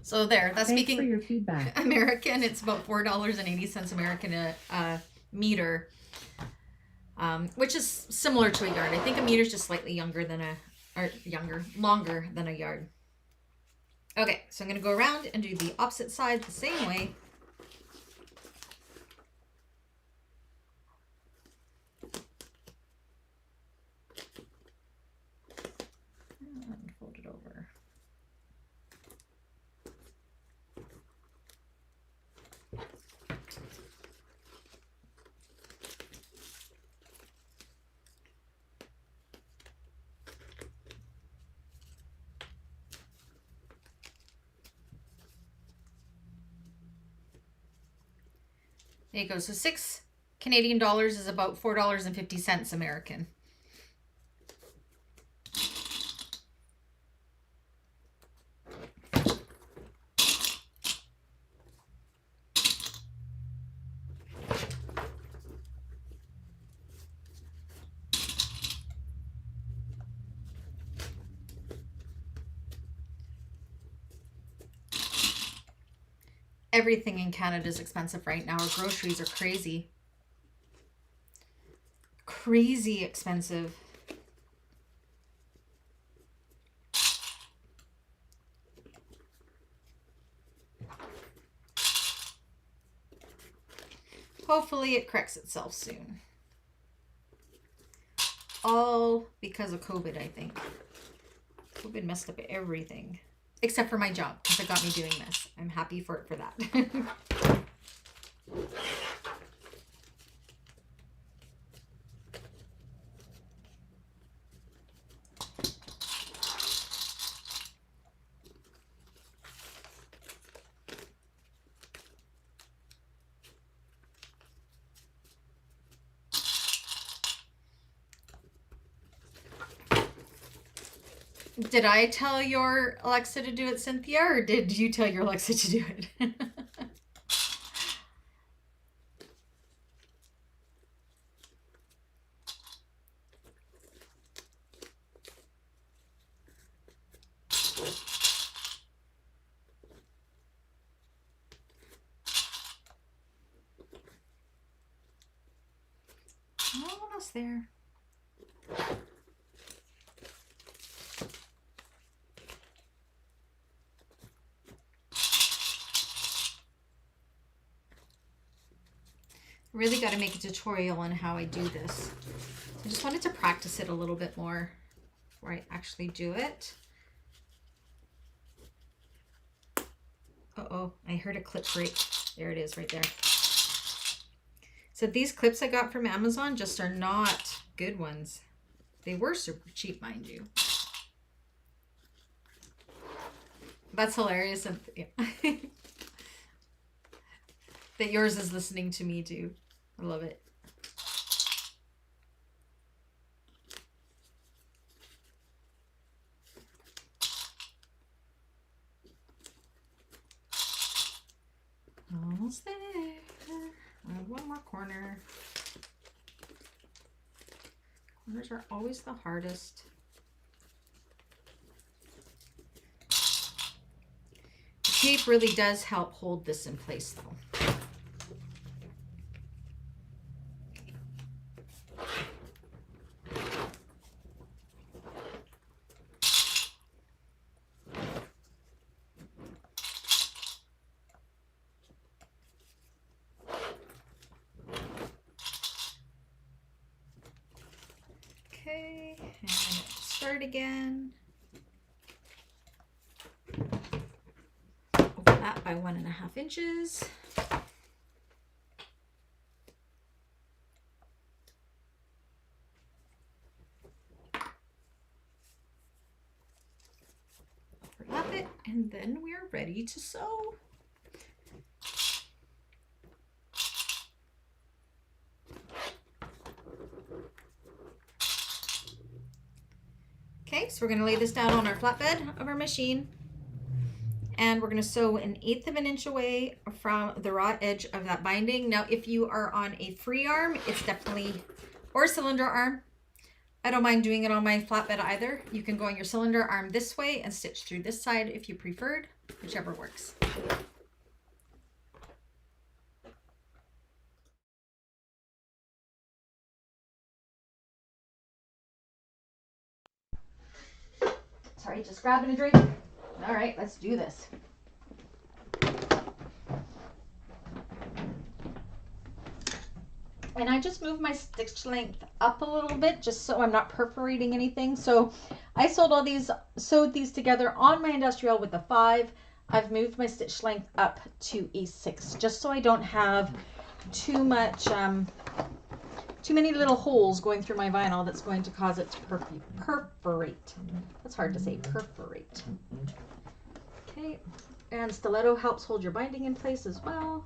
So there, that's Thanks speaking for your feedback. American. It's about $4.80 American a meter, which is similar to a yard. I think a meter is just slightly longer than a yard. Okay, so I'm going to go around and do the opposite side the same way. And fold it over. There you go. So $6 Canadian is about $4.50 American. Everything in Canada is expensive right now. Our groceries are crazy. Crazy expensive. Hopefully it corrects itself soon. All because of COVID, I think. COVID messed up everything. Except for my job, because it got me doing this. I'm happy for it for that. Did I tell your Alexa to do it, Cynthia, or did you tell your Alexa to do it? Almost there. Really got to make a tutorial on how I do this. I just wanted to practice it a little bit more before I actually do it. Uh-oh, I heard a clip break. There it is right there. So these clips I got from Amazon just are not good ones. They were super cheap, mind you. That's hilarious. And yeah. That yours is listening to me too. I love it. Almost there. I have one more corner. Corners are always the hardest. The tape really does help hold this in place though. Okay, and start again. Over that by 1.5 inches. Overlap it, and then we are ready to sew. so we're going to lay this down on our flatbed of our machine, and we're going to sew 1/8 of an inch away from the raw edge of that binding. Now, if you are on a free arm, it's definitely, or cylinder arm, I don't mind doing it on my flatbed either. You can go on your cylinder arm this way and stitch through this side if you preferred, whichever works. Sorry, just grabbing a drink. All right, let's do this. And I just moved my stitch length up a little bit just so I'm not perforating anything. So I sewed these together on my industrial with a 5. I've moved my stitch length up to a 6 just so I don't have too much, too many little holes going through my vinyl that's going to cause it to perforate. That's hard to say, perforate. Okay, and stiletto helps hold your binding in place as well.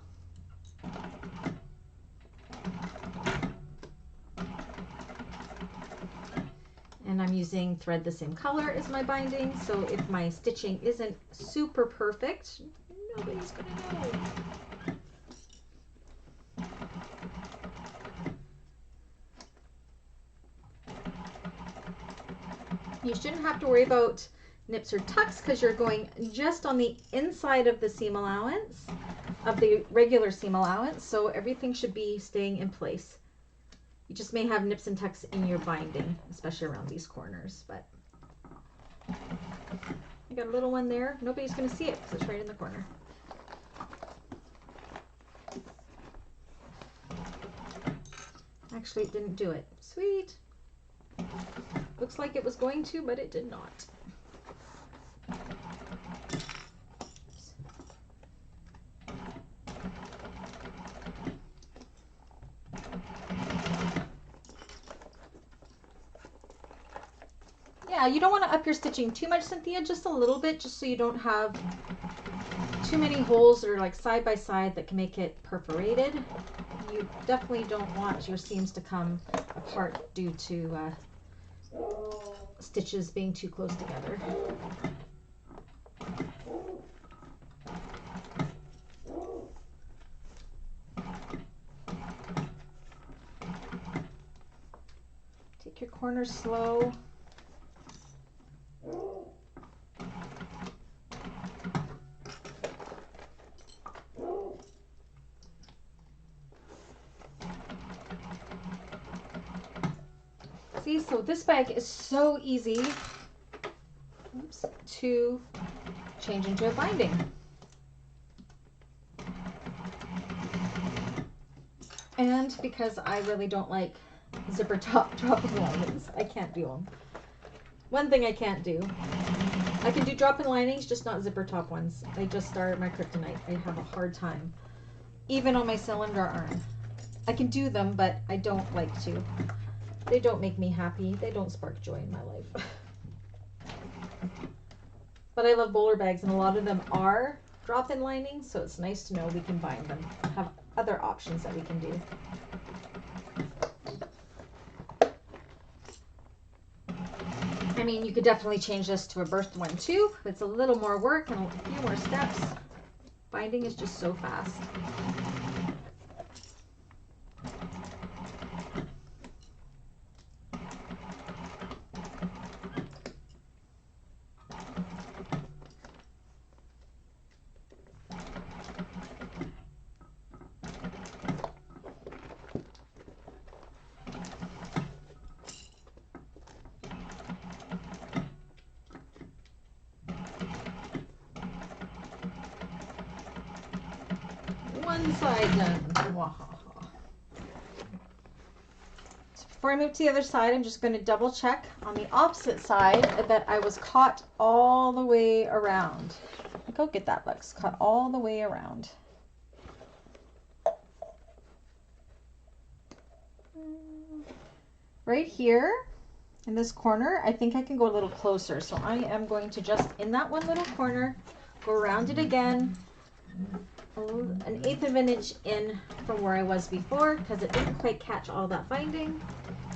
And I'm using thread the same color as my binding, so if my stitching isn't super perfect, nobody's gonna know. You shouldn't have to worry about nips or tucks because you're going just on the inside of the seam allowance, of the regular seam allowance, so everything should be staying in place. You just may have nips and tucks in your binding, especially around these corners, but I got a little one there. Nobody's going to see it because it's right in the corner. Actually, it didn't do it. Sweet. Looks like it was going to, but it did not. Yeah, you don't want to up your stitching too much, Cynthia, just a little bit, just so you don't have too many holes that are like side by side that can make it perforated. You definitely don't want your seams to come apart due to stitches being too close together. Take your corners slow. See, so this bag is so easy to change into a binding. And because I really don't like zipper top drop-in linings, I can't do them. One thing I can't do, I can do drop-in linings, just not zipper top ones. They just are my kryptonite. I have a hard time, even on my cylinder arm. I can do them, but I don't like to. They don't make me happy. They don't spark joy in my life. But I love bowler bags, and a lot of them are drop-in linings, so it's nice to know we can bind them, have other options that we can do. I mean, you could definitely change this to a burst one too. It's a little more work and a few more steps. Binding is just so fast. One side done. So before I move to the other side, I'm just going to double check on the opposite side that I was caught all the way around. Go get that, Lux. Cut all the way around. Right here in this corner, I think I can go a little closer. So I am going to just, in that one little corner, go around it again. 1/8 of an inch in from where I was before because it didn't quite catch all that binding.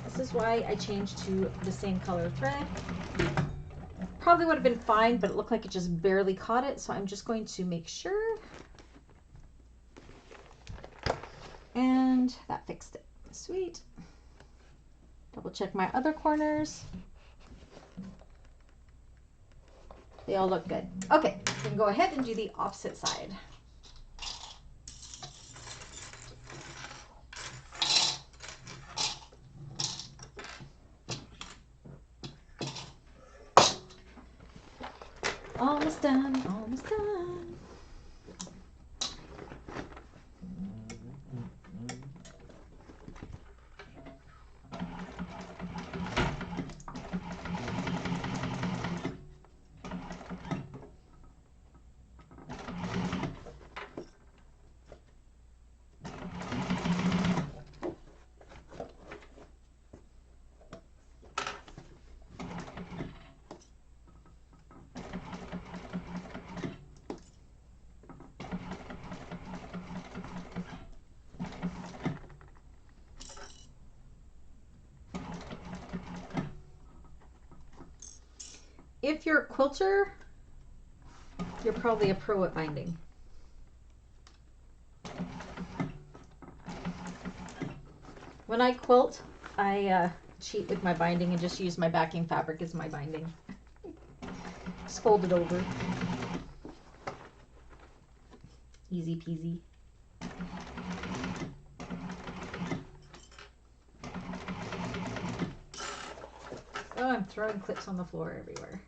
This is why I changed to the same color thread. probably would have been fine, but it looked like it just barely caught it. So I'm just going to make sure. And that fixed it. Sweet. Double check my other corners. They all look good. Okay, we can go ahead and do the opposite side. Almost done, almost done. If you're a quilter, you're probably a pro at binding. When I quilt, I cheat with my binding and just use my backing fabric as my binding. Just fold it over. Easy peasy. Oh, I'm throwing clips on the floor everywhere.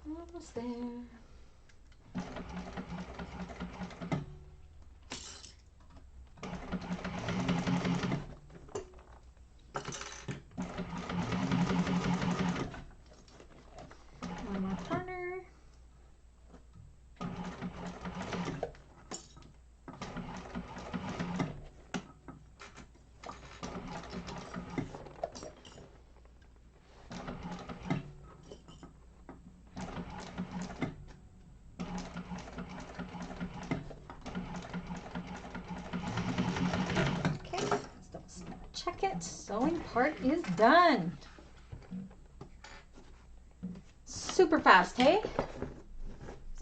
Almost there. One more corner. Check it. Sewing part is done. Super fast, hey?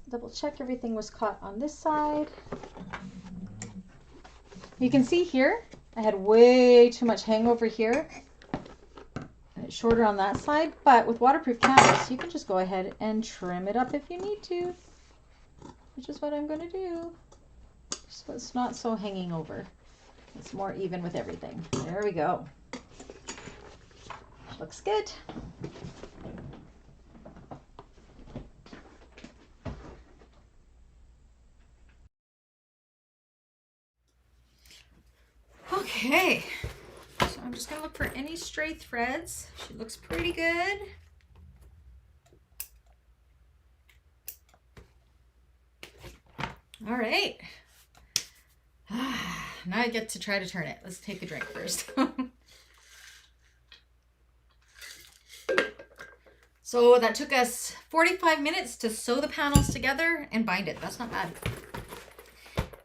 Double check everything was caught on this side. You can see here, I had way too much hangover here. And it's shorter on that side, but with waterproof canvas, you can just go ahead and trim it up if you need to, which is what I'm going to do. So it's not so hanging over. It's more even with everything. There we go. Looks good. Okay, so I'm just gonna look for any stray threads. She looks pretty good. All right. Now I get to try to turn it. Let's take a drink first. So that took us 45 minutes to sew the panels together and bind it. That's not bad.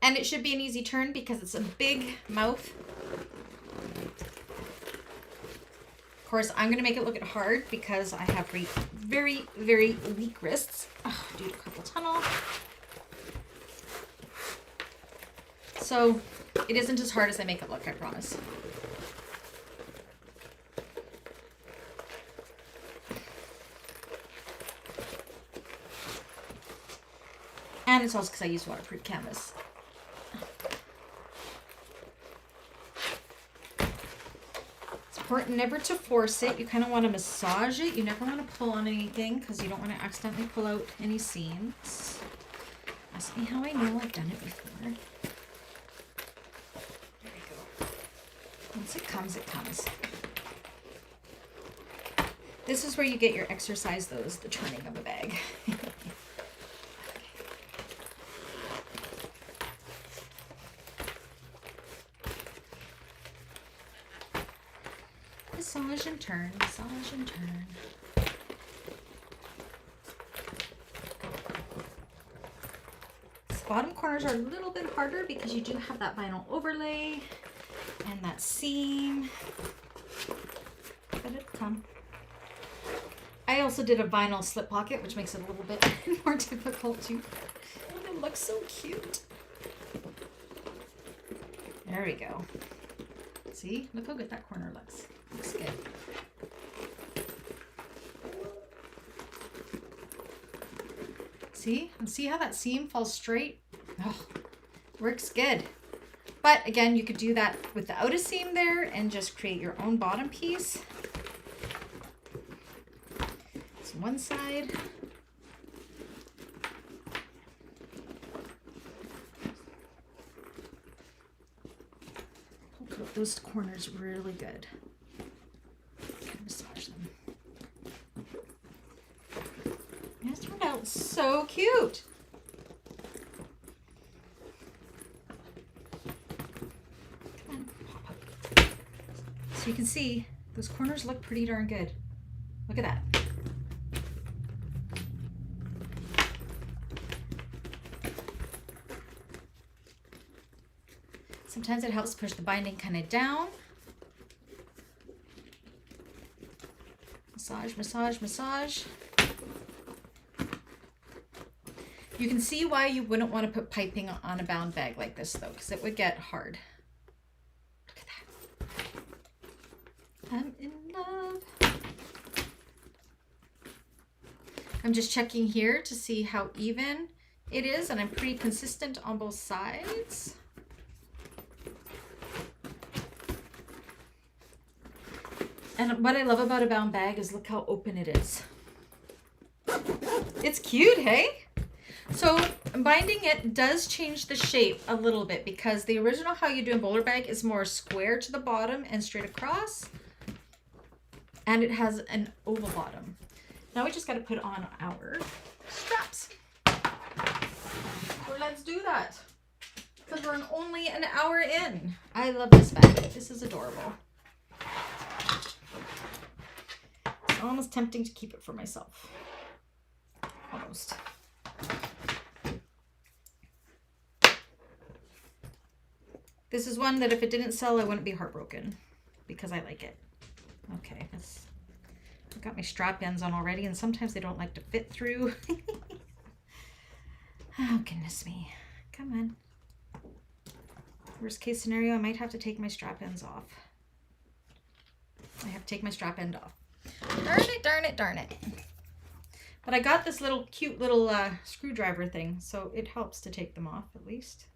And it should be an easy turn because it's a big mouth. Of course, I'm going to make it look hard because I have very, very weak wrists due to carpal tunnel. So it isn't as hard as I make it look, I promise. And it's also because I use waterproof canvas. It's important never to force it. You kind of want to massage it. You never want to pull on anything because you don't want to accidentally pull out any seams. Ask me how I know. I've done it before. There we go. Once it comes, it comes. This is where you get your exercise, the turning of a bag. Massage and turn, massage and turn. These bottom corners are a little bit harder because you do have that vinyl overlay and that seam, but it'll come. I also did a vinyl slip pocket, which makes it a little bit more difficult too. Oh, it looks so cute. There we go. See, look how good that corner looks. Looks good. See? And see how that seam falls straight? Oh, works good. But again, you could do that without a seam there and just create your own bottom piece. So one side. Poke out those corners really good. Massage them. This turned out so cute. Come on, pop up. So you can see those corners look pretty darn good. Look at that. Sometimes it helps push the binding kind of down. Massage, massage, massage. You can see why you wouldn't want to put piping on a bound bag like this though, because it would get hard. Look at that. I'm in love. I'm just checking here to see how even it is, and I'm pretty consistent on both sides. And what I love about a bound bag is look how open it is. It's cute, hey? So binding it does change the shape a little bit because the original How You Doin' Bowler bag is more square to the bottom and straight across. And it has an oval bottom. Now we just got to put on our straps. So let's do that. Because we're only an hour in. I love this bag. This is adorable. It's almost tempting to keep it for myself. Almost. This is one that if it didn't sell, I wouldn't be heartbroken because I like it. Okay, I've got my strap ends on already, and sometimes they don't like to fit through. Oh, goodness me. Come on. Worst case scenario, I might have to take my strap ends off. I have to take my strap end off. Darn it, darn it, darn it. But I got this little cute little screwdriver thing, so it helps to take them off at least.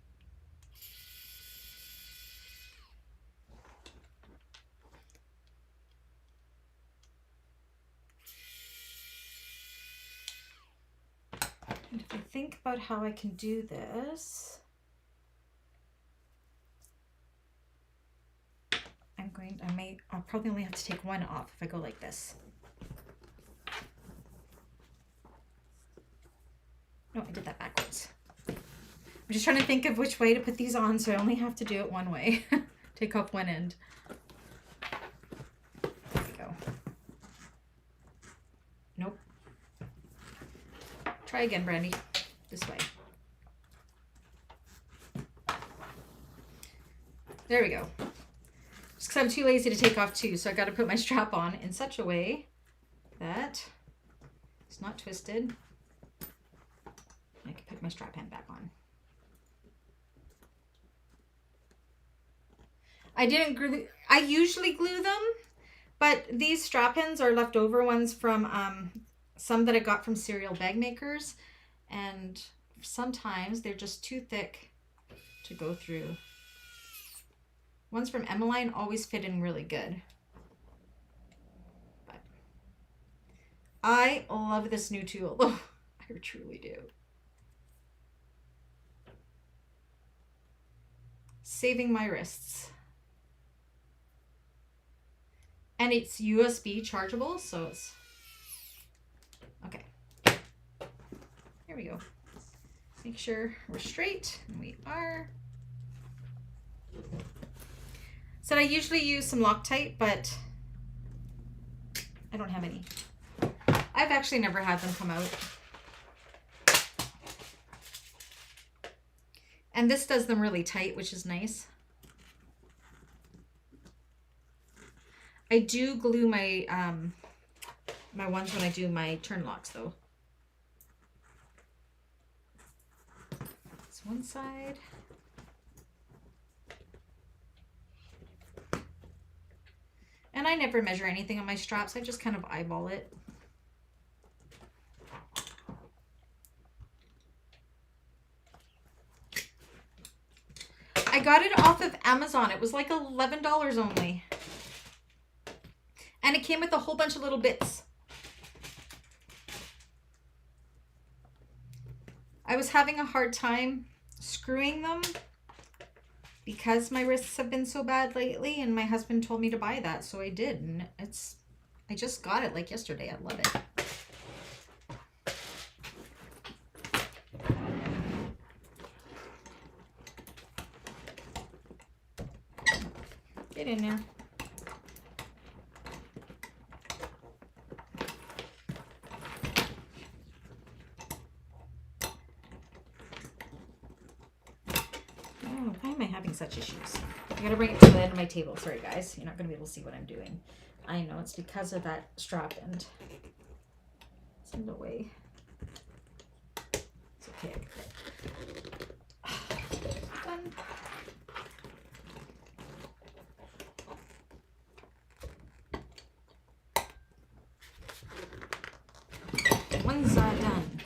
And if I think about how I can do this, I'll probably only have to take one off if I go like this. No, I did that backwards. I'm just trying to think of which way to put these on, so I only have to do it one way. Take off one end. There we go. Nope. Try again, Brandy. This way. There we go. Just because I'm too lazy to take off two, so I got to put my strap on in such a way that it's not twisted. I can put my strap hand back on. I didn't glue. I usually glue them, but these strap ends are leftover ones from some that I got from cereal bag makers, and sometimes they're just too thick to go through. Ones from Emmeline always fit in really good. I love this new tool. I truly do. Saving my wrists. And it's USB chargeable, so it's... Okay. Here we go. Make sure we're straight, and we are. So I usually use some Loctite, but I don't have any. I've actually never had them come out. And this does them really tight, which is nice. I do glue my my ones when I do my turn locks though. It's one side. And I never measure anything on my straps. I just kind of eyeball it. I got it off of Amazon. It was like $11 only. And it came with a whole bunch of little bits. I was having a hard time screwing them because my wrists have been so bad lately, and my husband told me to buy that, so I did. And I just got it like yesterday. I love it. Get in there. Oh, why am I having such issues? I gotta bring it to the end of my table. Sorry guys, you're not gonna be able to see what I'm doing. I know, it's because of that strap end. It's in the way. It's okay. Done. One's done.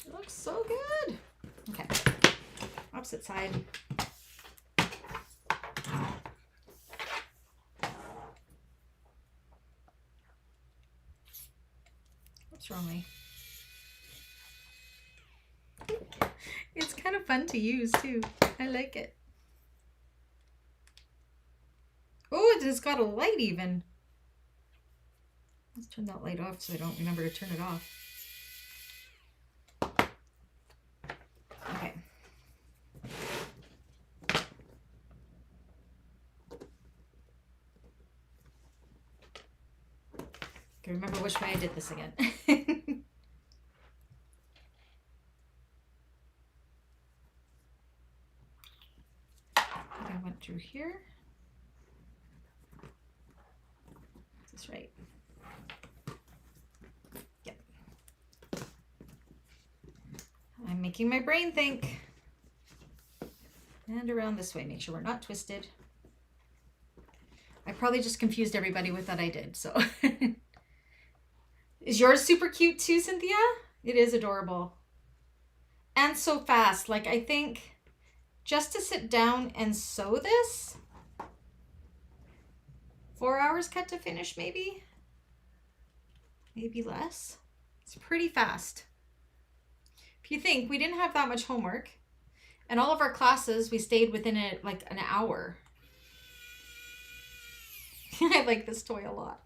It looks so good. Okay. Opposite side. What's wrong with me? It's kind of fun to use too. I like it. Oh, it has got a light even. Let's turn that light off so I don't remember to turn it off. Okay. Okay, remember which way I did this again. I went through here. Is this right? Yep. I'm making my brain think. And around this way, make sure we're not twisted. I probably just confused everybody with what I did, so. Is yours super cute too, Cynthia? It is adorable. And so fast. Like, I think just to sit down and sew this, 4 hours cut to finish, maybe less. It's pretty fast. If you think, we didn't have that much homework, and all of our classes, we stayed within it like an hour. I like this toy a lot.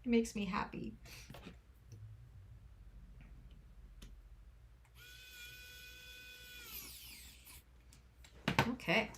It makes me happy. Okay.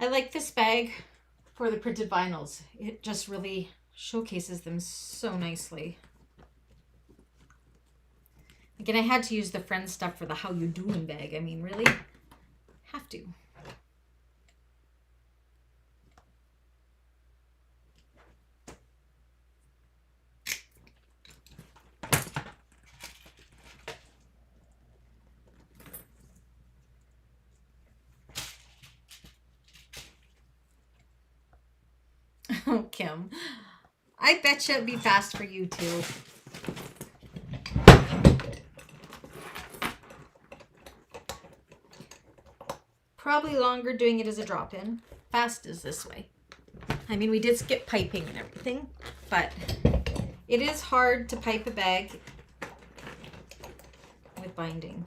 I like this bag for the printed vinyls. It just really showcases them so nicely. Again, I had to use the friend stuff for the How You Doing bag. I mean, really? Have to. Oh, Kim. I bet you it'd be fast for you too. Probably longer doing it as a drop-in. Fast is this way. I mean, we did skip piping and everything, but it is hard to pipe a bag with binding.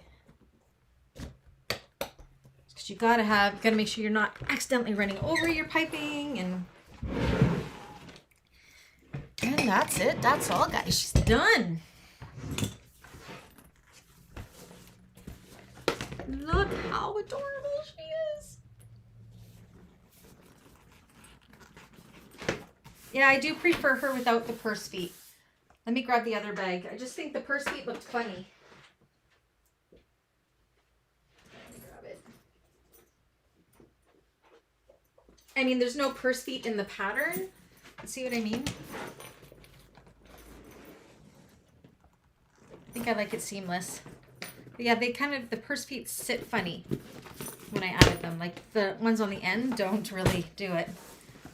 Because you gotta make sure you're not accidentally running over your piping, and that's it. That's all, guys. She's done. Look how adorable she is. Yeah, I do prefer her without the purse feet. Let me grab the other bag. I just think the purse feet looked funny. Let me grab it. I mean, there's no purse feet in the pattern. See what I mean? I think I like it seamless. But yeah, they kind of, the purse feet sit funny when I added them. Like the ones on the end don't really do it.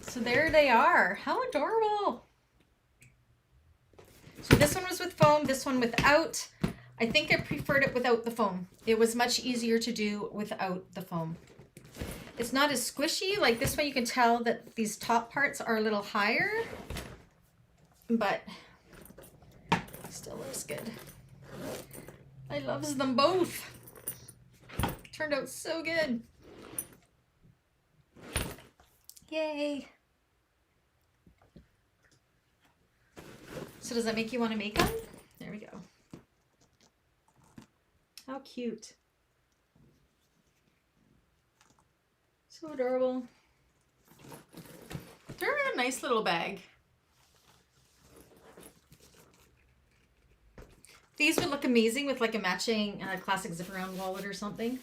So there they are. How adorable. So this one was with foam, this one without. I think I preferred it without the foam. It was much easier to do without the foam. It's not as squishy. Like this one, you can tell that these top parts are a little higher, but still looks good. I loves them both. Turned out so good. Yay. So does that make you want to make them? There we go. How cute. So adorable. They're a nice little bag. These would look amazing with like a matching classic zip around wallet or something.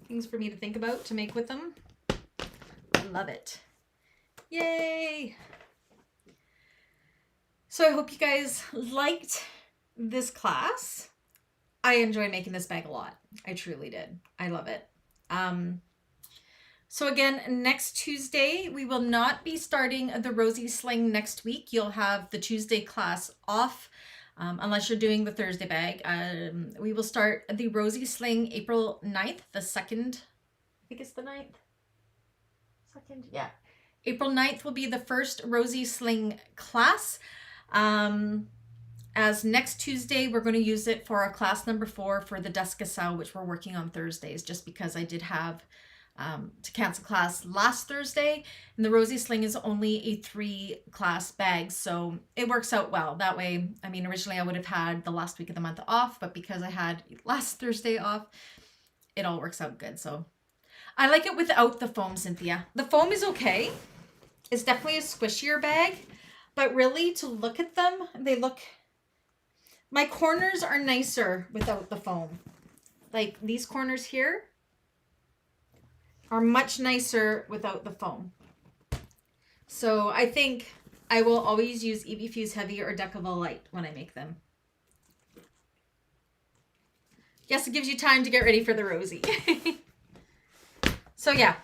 Things for me to think about to make with them. I love it. Yay! So I hope you guys liked this class. I enjoyed making this bag a lot. I truly did. I love it. So again, next Tuesday, we will not be starting the Rosy Sling next week. You'll have the Tuesday class off. Unless you're doing the Thursday bag. We will start the Rosy Sling April 9th, the 2nd. I think it's the 9th. 2nd, yeah. April 9th will be the first Rosy Sling class. As next Tuesday, we're going to use it for our class number 4 for the Descassau, which we're working on Thursdays, just because I did have to cancel class last Thursday, and the Rosy Sling is only a 3-class bag, so it works out well that way. I mean, originally I would have had the last week of the month off, but because I had last Thursday off, it all works out good. So I like it without the foam, Cynthia. The foam is okay. It's definitely a squishier bag, but really to look at them, they look, my corners are nicer without the foam. Like these corners here are much nicer without the foam. So I think I will always use EBFuse Heavy or Decovil Light when I make them. Yes, it gives you time to get ready for the Rosy. So yeah,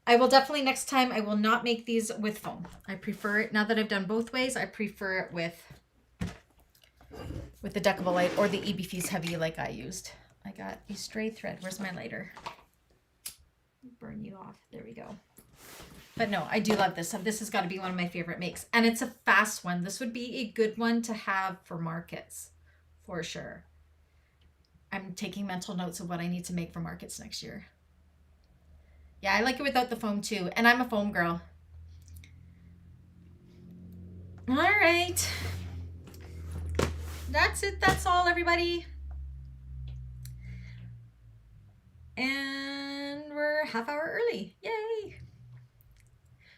I will definitely next time, I will not make these with foam. I prefer it, now that I've done both ways, I prefer it with the Decovil Light or the EBFuse Heavy like I used. I got a stray thread. Where's my lighter? Burn you off. There we go. But no, I do love this. This has got to be one of my favorite makes. And it's a fast one. This would be a good one to have for markets, for sure. I'm taking mental notes of what I need to make for markets next year. Yeah, I like it without the foam too. And I'm a foam girl. All right. That's it. That's all, everybody. And we're half hour early. Yay.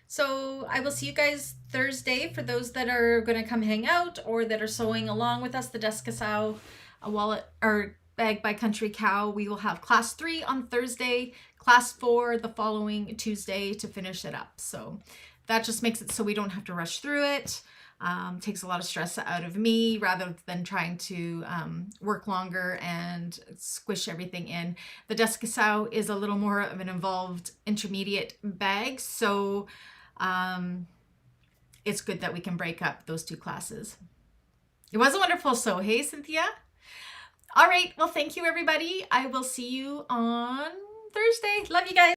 So I will see you guys Thursday for those that are going to come hang out or that are sewing along with us, the Descassau wallet or bag by Country Cow. We will have class 3 on Thursday, class 4 the following Tuesday to finish it up. So that just makes it so we don't have to rush through it. Takes a lot of stress out of me rather than trying to work longer and squish everything in. The Descassau is a little more of an involved intermediate bag, so it's good that we can break up those 2 classes. It was a wonderful sew, hey, Cynthia? All right, well, thank you, everybody. I will see you on Thursday. Love you guys.